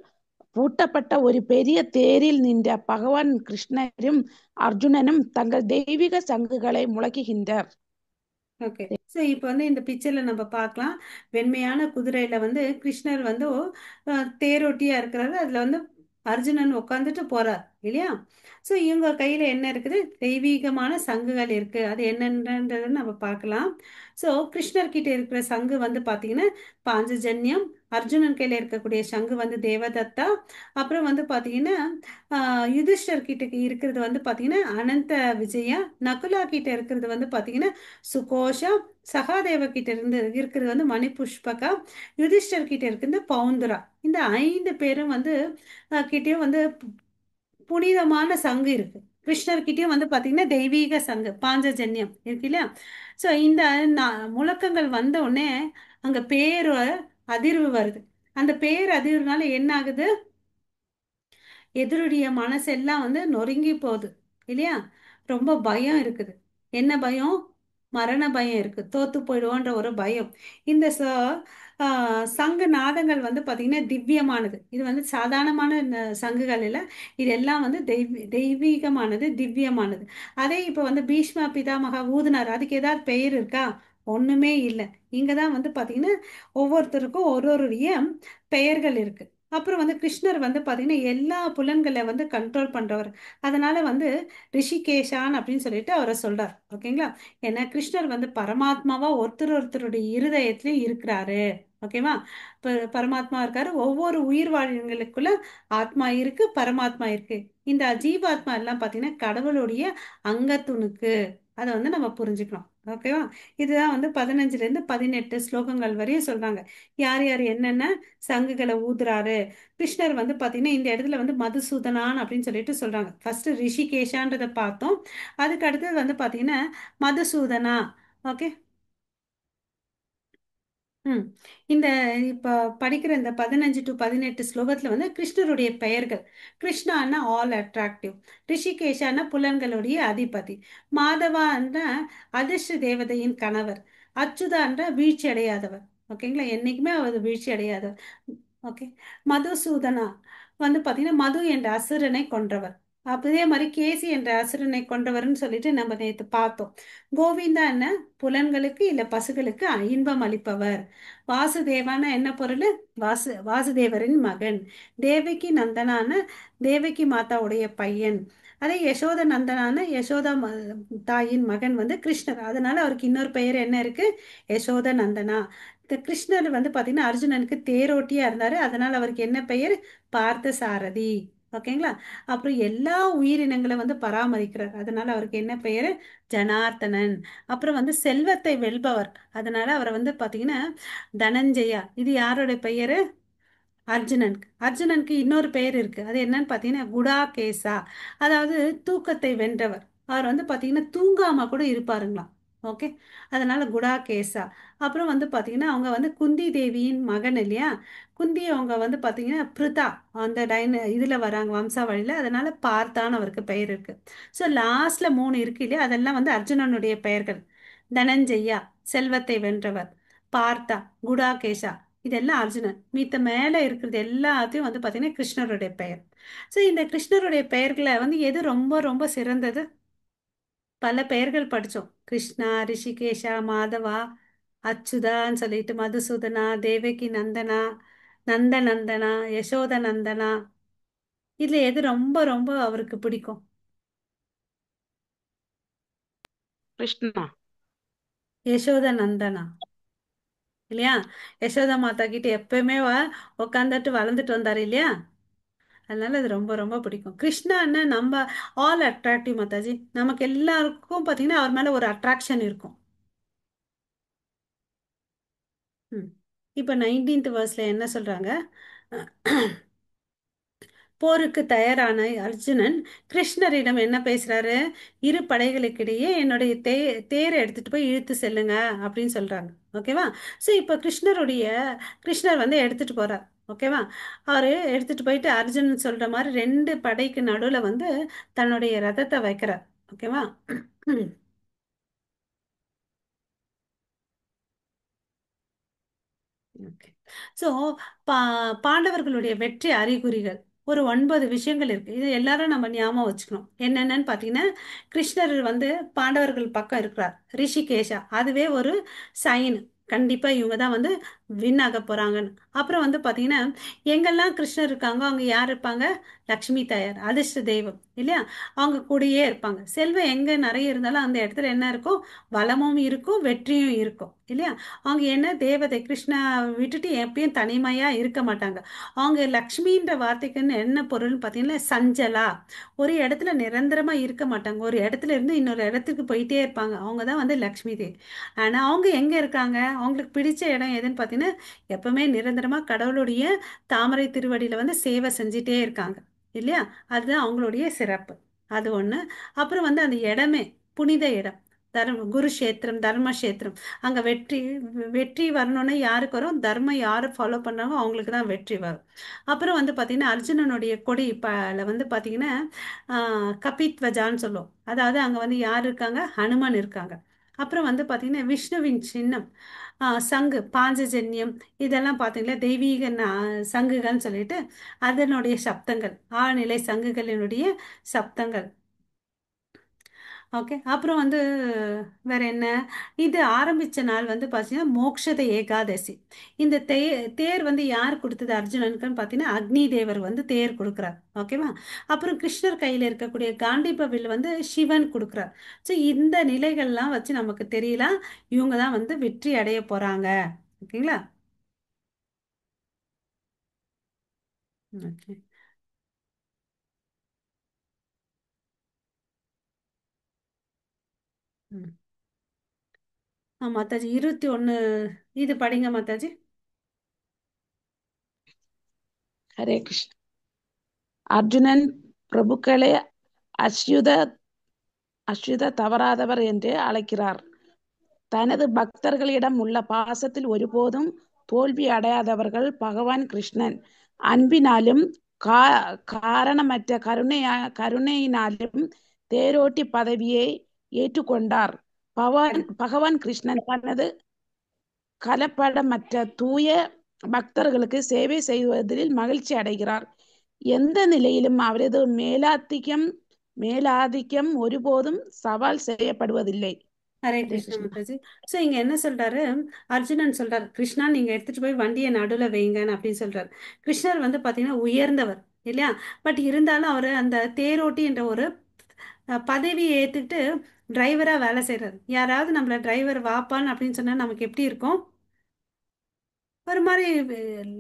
பூட்டப்பட்ட ஒரு பெரிய தேரில் நின்ற பகவான் கிருஷ்ணரும் அர்ஜுனனும் தங்கள் தெய்வீக சங்குகளை முழக்குகின்றனர். ஓகே. ஸோ இப்போ வந்து இந்த பிக்சர்ல நம்ம பார்க்கலாம், வெண்மையான குதிரையில வந்து கிருஷ்ணர் வந்து தேரோட்டியா இருக்கிறாரு. அதுல வந்து அர்ஜுனன் உட்காந்துட்டு போறார் இல்லையா? ஸோ இவங்க கையில என்ன இருக்குது, தெய்வீகமான சங்குகள் இருக்கு. அது என்னன்றதை நம்ம பார்க்கலாம். ஸோ கிருஷ்ணர் கிட்ட இருக்கிற சங்கு வந்து பாத்தீங்கன்னா பாஞ்சஜன்யம், அர்ஜுனன் கையில இருக்கக்கூடிய சங்கு வந்து தேவதத்தா, அப்புறம் வந்து பாத்தீங்கன்னா யுதிஷ்டர் கிட்ட இருக்கிறது வந்து பாத்தீங்கன்னா அனந்த விஜயா, நகுலா கிட்ட இருக்கிறது வந்து பாத்தீங்கன்னா சுகோஷா, சகாதேவ கிட்ட இருந்து இருக்கிறது வந்து மணிபுஷ்பகா, யுதிஷ்டர் கிட்ட இருக்குது பவுந்தரா. இந்த 5 பேரும் வந்து கிட்டயும் வந்து புனிதமான சங்கு இருக்கு. கிருஷ்ணர் கிட்டயும் வந்து பாத்தீங்கன்னா தெய்வீக சங்கு பாஞ்சஜன்யம் இருக்கு இல்லையா? ஸோ இந்த முழக்கங்கள் வந்த உடனே அங்க பேரு அதிர்வு வருது. அந்த பேர் அதிர்வுனால என்ன ஆகுது, எதிரிடைய மனசெல்லாம் வந்து நொறுங்கி போகுது இல்லையா? ரொம்ப பயம் இருக்குது. என்ன பயம்? மரண பயம் இருக்கு, தோத்து போயிடுவோன்ற ஒரு பயம். இந்த சங்கு நாதங்கள் வந்து பாத்தீங்கன்னா திவ்யமானது. இது வந்து சாதாரணமான சங்குகள் இல்லை, இதெல்லாம் வந்து தெய்வீகமானது, திவ்யமானது. அதே இப்போ வந்து பீஷ்ம பிதாமகா ஊதுனார், அதுக்கு ஏதாவது பெயர் இருக்கா? ஒண்ணுமே இல்லை. இங்கதான் வந்து பாத்தீங்கன்னா ஒவ்வொருத்தருக்கும் ஒரு பெயர்கள் இருக்கு. அப்புறம் வந்து கிருஷ்ணர் வந்து பாத்தீங்கன்னா எல்லா புலன்களை வந்து கண்ட்ரோல் பண்றவர். அதனால வந்து ரிஷிகேஷான் அப்படின்னு சொல்லிட்டு அவரை சொல்றார். ஓகேங்களா? ஏன்னா கிருஷ்ணர் வந்து பரமாத்மாவா ஒருத்தருடைய இருதயத்திலயும் இருக்கிறாரு. ஓகேவா? இப்போ பரமாத்மா இருக்காரு, ஒவ்வொரு உயிர் வாழ்களுக்குள்ள ஆத்மா இருக்கு, பரமாத்மா இருக்கு. இந்த ஜீவாத்மா எல்லாம் பார்த்தீங்கன்னா கடவுளுடைய அங்கத்துணுக்கு. அதை வந்து நம்ம புரிஞ்சுக்கணும். ஓகேவா? இதுதான் வந்து 15ல இருந்து 18 ஸ்லோகங்கள் வரையும் சொல்றாங்க. யார் யார் என்னென்ன சங்குகளை ஊதுறாரு. கிருஷ்ணர் வந்து பார்த்தீங்கன்னா இந்த இடத்துல வந்து மதுசூதனான் அப்படின்னு சொல்லிட்டு சொல்றாங்க. ஃபர்ஸ்ட் ரிஷிகேஷான்றதை பார்த்தோம். அதுக்கு அடுத்தது வந்து பார்த்தீங்கன்னா மதுசூதனா. ஓகே. ம். இந்த இப்போ படிக்கிற இந்த 15 to 18 ஸ்லோகத்தில் வந்து கிருஷ்ணருடைய பெயர்கள். கிருஷ்ணான்னா ஆல் அட்ராக்டிவ், ரிஷிகேஷான்னா புலன்களுடைய அதிபதி, மாதவான்னா அதிர்ஷ்ட தேவதையின் கணவர், அச்சுதான்ற வீழ்ச்சி அடையாதவர். ஓகேங்களா? என்னைக்குமே அவர் வீழ்ச்சி அடையாதவர். ஓகே. மதுசூதனா வந்து பார்த்தீங்கன்னா மது என்ற அசுரனை கொன்றவர். அதே மாதிரி கேசி என்ற அசுரனை கொன்றவர்னு சொல்லிட்டு நம்ம நேற்று பார்த்தோம். கோவிந்தா என்ன? புலன்களுக்கு இல்ல பசுகளுக்கு இன்பம் அளிப்பவர். வாசுதேவான என்ன பொருள்? வாசுதேவரின் மகன். தேவகி நந்தனான தேவகி மாதாவுடைய பையன். அதே யசோத நந்தனான யசோதா தாயின் மகன் வந்து கிருஷ்ணர். அதனால அவருக்கு இன்னொரு பெயர் என்ன இருக்கு? யசோத நந்தனா. இந்த கிருஷ்ணர் வந்து பாத்தீங்கன்னா அர்ஜுனனுக்கு தேரோட்டியா இருந்தாரு. அதனால அவருக்கு என்ன பெயர்? பார்த்த சாரதி. ஓகேங்களா? அப்புறம் எல்லா உயிரினங்களை வந்து பராமரிக்கிறார். அதனால அவருக்கு என்ன பெயர்? ஜனார்த்தனன். அப்புறம் வந்து செல்வத்தை வெல்பவர். அதனால அவரை வந்து பாத்தீங்கன்னா தனஞ்சயா. இது யாரோட பெயரு? அர்ஜுனனுக்கு இன்னொரு பெயர் இருக்கு. அது என்னன்னு பார்த்தீங்கன்னா குடாகேசா. அதாவது தூக்கத்தை வென்றவர். அவர் வந்து பார்த்தீங்கன்னா தூங்காம கூட இருப்பாருங்களாம். ஓகே. அதனால குடாகேசா. அப்புறம் வந்து பார்த்தீங்கன்னா அவங்க வந்து குந்தி தேவியின் மகன் இல்லையா? குந்தி அவங்க வந்து பார்த்தீங்கன்னா பிருதா அந்த இதில் வராங்க வம்சாவளியில். அதனால பார்த்தான்னு அவருக்கு பெயர் இருக்கு. ஸோ லாஸ்ட்ல 3 இருக்கு இல்லையா? அதெல்லாம் வந்து அர்ஜுனனுடைய பெயர்கள். தனஞ்செய்யா செல்வத்தை வென்றவர், பார்த்தா, குடாகேசா இதெல்லாம் அர்ஜுனன். மீத்த மேலே இருக்கிறது எல்லாத்தையும் வந்து பார்த்தீங்கன்னா கிருஷ்ணருடைய பெயர். ஸோ இந்த கிருஷ்ணருடைய பெயர்களை வந்து எது ரொம்ப ரொம்ப சிறந்தது? பல பெயர்கள் படித்தோம். கிருஷ்ணா, ரிஷிகேஷா, மாதவா, அச்சுதான்னு சொல்லிட்டு மதுசூதனா, தேவகி நந்தனா, நந்தநந்தனா, யசோத நந்தனா. இதுல எது ரொம்ப ரொம்ப அவருக்கு பிடிக்கும்? கிருஷ்ணா. யசோத நந்தனா இல்லையா? யசோதா மாதா கிட்ட எப்பயுமே உட்காந்துட்டு வளர்ந்துட்டு வந்தாரு இல்லையா? அதனால அது ரொம்ப ரொம்ப பிடிக்கும். கிருஷ்ணான்னா நம்ம ஆல் அட்ராக்டிவ் மாதாஜி. நமக்கு எல்லாருக்கும் பார்த்தீங்கன்னா அவர் மேலே ஒரு அட்ராக்ஷன் இருக்கும். ம். இப்போ 19th வேர்ஸ்ல என்ன சொல்றாங்க? போருக்கு தயாரான அர்ஜுனன் கிருஷ்ணரிடம் என்ன பேசுறாரு? இரு படைகளுக்கிடையே என்னுடைய தேரை எடுத்துட்டு போய் இழுத்து செல்லுங்க அப்படின்னு சொல்றாங்க. ஓகேவா? ஸோ இப்போ கிருஷ்ணர் வந்து எடுத்துட்டு போறார். ஓகேவா? அவரு எடுத்துட்டு போயிட்டு அர்ஜுனன் சொல்ற மாதிரி 2 படைக்கு நடுவில் வந்து தன்னுடைய ரதத்தை வைக்கிறார். ஓகேவா? ஓகே. ஸோ பாண்டவர்களுடைய வெற்றி அறிகுறிகள் ஒரு 9 விஷயங்கள் இருக்கு. இது எல்லாரும் நம்ம ஞாபகம் வச்சுக்கணும். என்னென்னு பார்த்தீங்கன்னா கிருஷ்ணர் வந்து பாண்டவர்கள் பக்கம் இருக்கிறார். ரிஷிகேஷா அதுவே ஒரு சைன். கண்டிப்பா இவங்க தான் வந்து வின் ஆக போறாங்கன்னு. அப்புறம் வந்து பார்த்தீங்கன்னா எங்கெல்லாம் கிருஷ்ணர் இருக்காங்க அவங்க யார் இருப்பாங்க? லக்ஷ்மி தாயார் அதிர்ஷ்ட தெய்வம் இல்லையா? அவங்க கூடயே இருப்பாங்க. செல்வம் எங்க நிறைய இருந்தாலும் அந்த இடத்துல என்ன இருக்கும்? வளமும் இருக்கும், வெற்றியும் இருக்கும் இல்லையா? அவங்க என்ன தேவதை கிருஷ்ணா விட்டுட்டு எப்பயும் தனிமையா இருக்க மாட்டாங்க. அவங்க லக்ஷ்மின்ற வார்த்தைக்குன்னு என்ன பொருள்னு பார்த்தீங்கன்னா சஞ்சலா. ஒரு இடத்துல நிரந்தரமா இருக்க மாட்டாங்க. ஒரு இடத்துல இருந்து இன்னொரு இடத்துக்கு போயிட்டே இருப்பாங்க. அவங்க தான் வந்து லக்ஷ்மி தேவி. ஆனா அவங்க எங்க இருக்காங்க? அவங்களுக்கு பிடிச்ச இடம் எதுன்னு பார்த்தீங்கன்னா எப்பவுமே நிரந்தரமா கடவுளுடைய தாமரை திருவடியில வந்து சேவை செஞ்சுட்டே இருக்காங்க இல்லையா? அதுதான் அவங்களுடைய சிறப்பு. அது ஒண்ணு. அப்புறம் வந்து அந்த இடமே புனித இடம். குருஷேத்திரம், தர்மக்ஷேத்திரம். அங்க வெற்றி வரணும்னா யாருக்கு வரும்? தர்மம் யாரு ஃபாலோ பண்றாங்களோ அவங்களுக்கு தான் வெற்றி வரும். அப்புறம் வந்து பாத்தீங்கன்னா அர்ஜுனனுடைய கொடி வந்து பாத்தீங்கன்னா கபித்வஜான்னு சொல்லுவோம். அதாவது அங்க வந்து யார் இருக்காங்க? ஹனுமான் இருக்காங்க. அப்புறம் வந்து பாத்தீங்கன்னா விஷ்ணுவின் சின்னம், சங்கு பாஞ்சஜன்யம். இதெல்லாம் பாத்தீங்கன்னா தெய்வீக சங்குகள்னு சொல்லிட்டு அதனுடைய சப்தங்கள், ஆழ்நிலை சங்குகளினுடைய சப்தங்கள். ஓகே. அப்புறம் வந்து வேற என்ன? இது ஆரம்பிச்ச நாள் வந்து பார்த்தீங்கன்னா மோக்ஷத ஏகாதசி. இந்த தேர் வந்து யார் கொடுத்தது அர்ஜுனனுக்குன்னு பார்த்தீங்கன்னா அக்னி தேவர் வந்து தேர் கொடுக்குறார். ஓகேவா? அப்புறம் கிருஷ்ணர் கையில் இருக்கக்கூடிய காண்டிப வில் வந்து சிவன் கொடுக்குறார். ஸோ இந்த நிலைகள்லாம் வச்சு நமக்கு தெரியலாம் இவங்க தான் வந்து வெற்றி அடைய போறாங்க. ஓகேங்களா? ஓகே. ம். மாதாஜி 21 இது படிங்க மாதாஜி. ஹரே கிருஷ்ண. அர்ஜுனன் பிரபுக்களை அஸ்யுத அஸ்யுத தவறாதவர் என்று அழைக்கிறார். தனது பக்தர்களிடம் உள்ள பாசத்தில் ஒருபோதும் தோல்வி அடையாதவர்கள் பகவான் கிருஷ்ணன். அன்பினாலும் காரணமற்ற கருணையினாலும் தேரோட்டி பதவியை ஏற்றுக்கொண்டார். பகவான் கிருஷ்ணன் தனது கலப்படமற்ற தூய பக்தர்களுக்கு சேவை செய்வதில் மகிழ்ச்சி அடைகிறார். எந்த நிலையிலும் அவரது மேலாதிக்கம் ஒருபோதும் சவால் செய்யப்படுவதில்லை. ஹரே ஹரே கிருஷ்ணா கிருஷ்ணா. மாதாஜி. ஸோ இங்க என்ன சொல்றாரு, அர்ஜுனன் சொல்றாரு, கிருஷ்ணா நீங்க எடுத்துட்டு போய் வண்டியை நடுவில் வைங்கன்னு அப்படின்னு சொல்றாரு. கிருஷ்ணர் வந்து பாத்தீங்கன்னா உயர்ந்தவர் இல்லையா? பட் இருந்தாலும் அவர் அந்த தேரோட்டி என்ற ஒரு பதவியை ஏத்துக்கிட்டு டிரைவரா வேலை செய்யறாரு. யாராவது நம்மள டிரைவர் வாப்பான்னு அப்படின்னு சொன்னா நமக்கு எப்படி இருக்கும்? ஒரு மாதிரி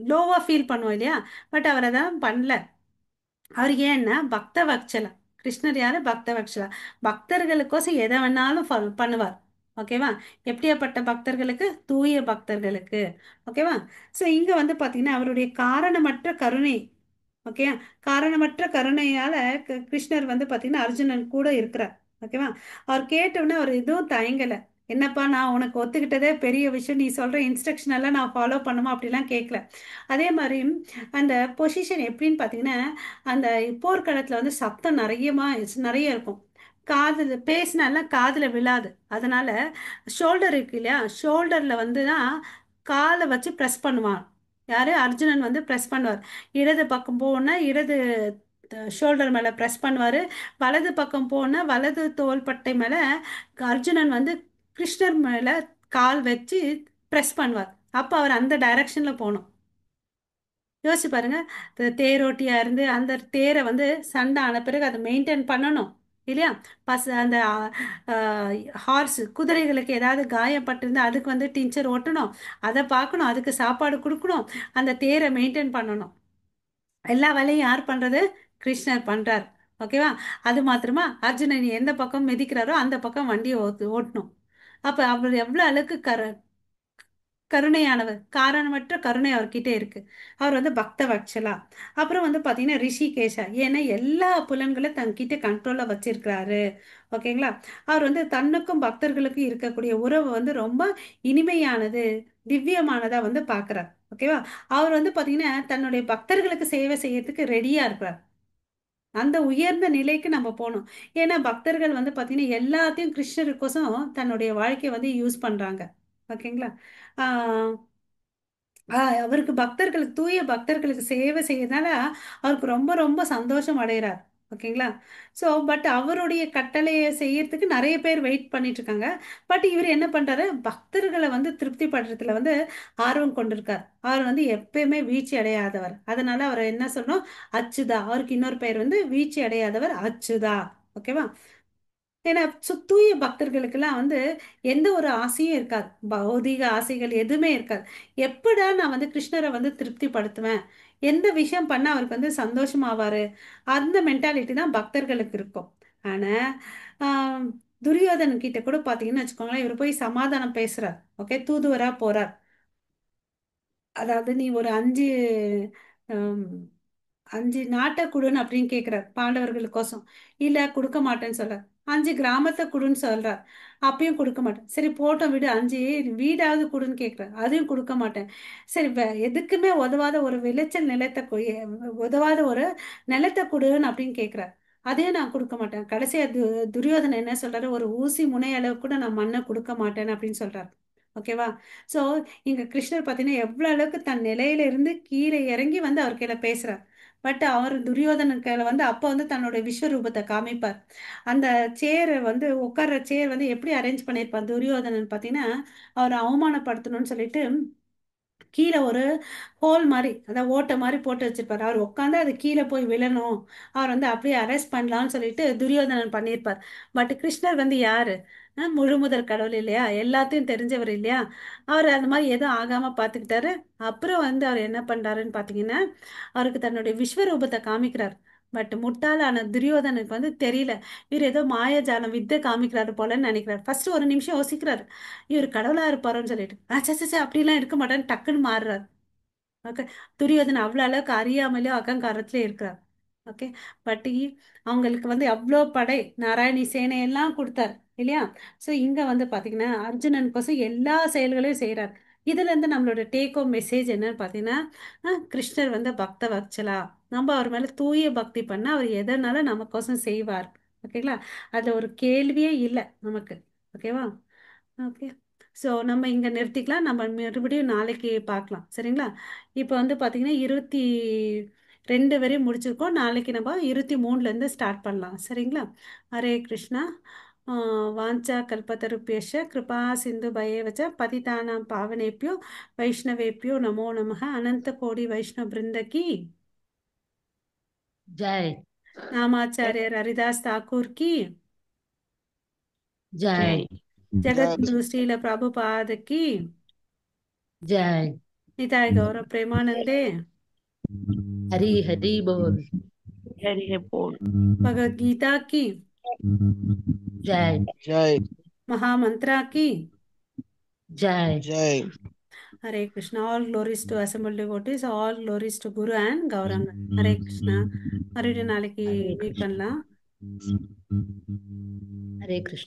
லோவா ஃபீல் பண்ணுவோம் இல்லையா? பட் அவர் அதான் பண்ணல. அவர் ஏன்னா பக்த வத்சலா. கிருஷ்ணர் யாரு? பக்த வத்சலா. பக்தர்களுக்கோசம் எதை வேணாலும் பண்ணுவார். ஓகேவா? எப்படியாப்பட்ட பக்தர்களுக்கு? தூய பக்தர்களுக்கு. ஓகேவா? ஸோ இங்க வந்து பாத்தீங்கன்னா அவருடைய காரணமற்ற கருணை. ஓகே, காரணமற்ற கருணையால கிருஷ்ணர் வந்து பாத்தீங்கன்னா அர்ஜுனன் கூட இருக்கிறார். ஓகேவா? அவர் கேட்டவுடனே அவர் எதுவும் தயங்கல. என்னப்பா நான் உனக்கு ஒத்துக்கிட்டதே பெரிய விஷயம், நீ சொல்ற இன்ஸ்ட்ரக்ஷன் எல்லாம் நான் ஃபாலோ பண்ணுமா அப்படிலாம் கேட்கல. அதே மாதிரி அந்த பொசிஷன் எப்படின்னு பாத்தீங்கன்னா அந்த போர்க்களத்துல வந்து சத்தம் நிறைய இருக்கும். காதுல பேசினாலாம் காதுல விழாது. அதனால ஷோல்டர் இருக்கு இல்லையா, ஷோல்டர்ல வந்து தான் காலை வச்சு ப்ரெஸ் பண்ணுவான். யாரு? அர்ஜுனன் வந்து ப்ரெஸ் பண்ணுவார். இடது பக்கம் போனா இடது ஷோல்டர் மேல ப்ரெஸ் பண்ணுவாரு. வலது பக்கம் போனா வலது தோள்பட்டை மேல அர்ஜுனன் வந்து கிருஷ்ணர் மேல கால் வச்சு ப்ரெஸ் பண்ணுவார். அப்ப அவர் அந்த டைரக்ஷன்ல போகணும். யோசிச்சு பாருங்க. தேரோட்டியா இருந்து அந்த தேரை வந்து சண்டை ஆன பிறகு அதை மெயின்டைன் பண்ணணும் இல்லையா? அந்த ஹார்ஸ் குதிரைகளுக்கு ஏதாவது காயப்பட்டிருந்தா அதுக்கு வந்து டிஞ்சர் ஓட்டணும், அதை பார்க்கணும், அதுக்கு சாப்பாடு கொடுக்கணும், அந்த தேரை மெயின்டைன் பண்ணணும். எல்லா வேலையும் யார் பண்றது? கிருஷ்ணர் பண்றார். ஓகேவா? அது மாத்திரமா அர்ஜுனன் எந்த பக்கம் மிதிக்கிறாரோ அந்த பக்கம் வண்டியை ஓட்டணும். அப்ப அவர் எவ்வளவு அளவுக்கு கருணையானவர், காரணமற்ற கருணை அவர்கிட்ட இருக்கு. அவர் வந்து பக்த வட்சலா. அப்புறம் வந்து பாத்தீங்கன்னா ரிஷிகேஷா. ஏன்னா எல்லா புலன்களும் தன்கிட்ட கண்ட்ரோல்ல வச்சிருக்கிறாரு. ஓகேங்களா? அவர் வந்து தன்னுக்கும் பக்தர்களுக்கும் இருக்கக்கூடிய உறவு வந்து ரொம்ப இனிமையானது, திவ்யமானதா வந்து பாக்குறார். ஓகேவா? அவர் வந்து பாத்தீங்கன்னா தன்னுடைய பக்தர்களுக்கு சேவை செய்யறதுக்கு ரெடியா இருக்கிறார். அந்த உயர்ந்த நிலைக்கு நம்ம போகணும். ஏன்னா பக்தர்கள் வந்து பாத்தீங்கன்னா எல்லாத்தையும் கிருஷ்ணருக்கோசம் தன்னுடைய வாழ்க்கையை வந்து யூஸ் பண்றாங்க. ஓகேங்களா? ஆஹ் அவருக்கு பக்தர்களுக்கு, தூய பக்தர்களுக்கு சேவை செய்யறதுனால அவருக்கு ரொம்ப ரொம்ப சந்தோஷம் அடைகிறார். ஓகேங்களா? ஸோ பட் அவருடைய கட்டளையை செய்யறதுக்கு நிறைய பேர் வெயிட் பண்ணிட்டு இருக்காங்க. பட் இவர் என்ன பண்றாரு? பக்தர்களை வந்து திருப்திப்படுறதுல வந்து ஆர்வம் கொண்டிருக்கார். அவர் வந்து எப்பயுமே வீழ்ச்சி அடையாதவர். அதனால அவர் என்ன சொல்லணும்? அச்சுதா. அவருக்கு இன்னொரு பெயர் வந்து வீழ்ச்சி அடையாதவர், அச்சுதா. ஓகேவா? ஏன்னா தூய பக்தர்களுக்கெல்லாம் வந்து எந்த ஒரு ஆசையும் இருக்காது, பௌதீக ஆசைகள் எதுவுமே இருக்காது. எப்படா நான் வந்து கிருஷ்ணரை வந்து திருப்திப்படுத்துவேன், எந்த விஷயம் பண்ண அவருக்கு வந்து சந்தோஷமாவாரு, அந்த மென்டாலிட்டி தான் பக்தர்களுக்கு இருக்கும். ஆனா ஆஹ் துரியோதனன் கிட்ட கூட பாத்தீங்கன்னு வச்சுக்கோங்களேன், இவர் போய் சமாதானம் பேசுறார். ஓகே, தூதுவரா போறார். அதாவது நீ ஒரு 5 நாட்டை கொடுன்னு அப்படின்னு கேட்கிறார் பாண்டவர்களுக்கோசம். இல்ல கொடுக்க மாட்டேன்னு சொல்றார். 5 கிராமத்தை கொடுன்னு சொல்றார். அப்பயும் கொடுக்க மாட்டேன். சரி போட்டோம் விடு, 5 வீடாவது கொடுன்னு கேட்கிறார். அதையும் கொடுக்க மாட்டேன். சரி எதுக்குமே உதவாத ஒரு விளைச்சல் நிலத்தை உதவாத ஒரு நிலத்தை கொடுன்னு அப்படின்னு கேட்கிறார். அதையும் நான் கொடுக்க மாட்டேன். கடைசியா துரியோதனன் என்ன சொல்றாரு? ஒரு ஊசி முனை அளவு கூட நான் மண்ணை கொடுக்க மாட்டேன் அப்படின்னு சொல்றாரு. ஓகேவா? சோ இங்க கிருஷ்ணர் பார்த்தீங்கன்னா எவ்வளவு அளவுக்கு தன் நிலையில இருந்து கீழே இறங்கி வந்து அவர் கையில பேசுறார். பட் அவர் துரியோதனன் கையில வந்து அப்ப வந்து தன்னுடைய விஸ்வரூபத்தை காமிப்பார். அந்த சேர் வந்து உட்கார்ற சேர் வந்து எப்படி அரேஞ்ச் பண்ணியிருப்பார் துரியோதனன் பார்த்தீங்கன்னா, அவரை அவமானப்படுத்தணும்னு சொல்லிட்டு கீழே ஒரு ஹோல் மாதிரி, அதாவது ஓட்டை மாதிரி போட்டு வச்சிருப்பாரு. அவர் உட்காந்து அது கீழே போய் விழணும், அவர் வந்து அப்படியே அரெஸ்ட் பண்ணலாம்னு சொல்லிட்டு துரியோதனன் பண்ணியிருப்பார். பட் கிருஷ்ணர் வந்து யாரு? முழு முதல் கடவுள் இல்லையா, எல்லாத்தையும் தெரிஞ்சவர் இல்லையா, அவர் அந்த மாதிரி எதுவும் ஆகாம பார்த்துக்கிட்டாரு. அப்புறம் வந்து அவர் என்ன பண்றாருன்னு பார்த்தீங்கன்னா, அவருக்கு தன்னுடைய விஸ்வரூபத்தை காமிக்கிறார். பட் முட்டாளான துரியோதனுக்கு வந்து தெரியல, இவர் ஏதோ மாயாஜாலம் வித்தை காமிக்கிறாரு போலன்னு நினைக்கிறார். ஃபர்ஸ்ட் ஒரு நிமிஷம் யோசிக்கிறார், இவர் கடவுளா இருப்பாரோன்னு சொல்லிட்டு, அச்சா அப்படிலாம் இருக்க மாட்டேன்னு டக்குன்னு மாறுறாரு. ஓகே. துரியோதன் அவ்வளோ அளவுக்கு அறியாமலே அகங்காரத்திலே இருக்கிறார். ஓகே. பட் அவங்களுக்கு வந்து அவ்வளோ படை நாராயணி சேனை எல்லாம் கொடுத்தார் இல்லையா. ஸோ இங்க வந்து பாத்தீங்கன்னா அர்ஜுனனுக்கோசம் எல்லா செயல்களையும் செய்றார். இதுல இருந்து நம்மளோட டேக் ஹோம் மெசேஜ் என்னன்னு பாத்தீங்கன்னா, கிருஷ்ணர் வந்து பக்த வத்சலா. நம்ம அவர் மேல தூய பக்தி பண்ணா அவர் எதனால நமக்கோசம் செய்வார். ஓகேங்களா. அதுல ஒரு கேள்வியே இல்லை நமக்கு. ஓகேவா. ஓகே. ஸோ நம்ம இங்கே நிறுத்திக்கலாம். நம்ம மறுபடியும் நாளைக்கு பார்க்கலாம். சரிங்களா. இப்போ வந்து பார்த்தீங்கன்னா 22 வரையும் முடிச்சிருக்கோம். நாளைக்கு நம்ம 23லேருந்து ஸ்டார்ட் பண்ணலாம். சரிங்களா. ஹரே கிருஷ்ணா. வாஞ்சா கல்பத்தருப்பியஷ கிருபா சிந்து பயேவச்ச பதிதானாம் பாவனேப்பியோ வைஷ்ணவேப்பியோ நமோ நமः. அனந்த கோடி வைஷ்ணவ பிருந்தகி जय நாமாச்சாரியர் ஹரிதாஸ் தாக்கூர் கி जय ஜெகத்குரு ஸ்ரீல பிரபுபாத கி जय நிதாய் கௌர பிரேமானந்தே हरी हरी बोल ஹரி போல். भगवद्गीता की जय जय महामंत्रा की जय जय हरे Krishna. All glories to assembled devotees, all glories to Guru and Gauranga. हरे कृष्णा. மறுபடியும் நாளைக்கு हरे மீட் कृष्ण பண்ணலாம். हरे कृष्ण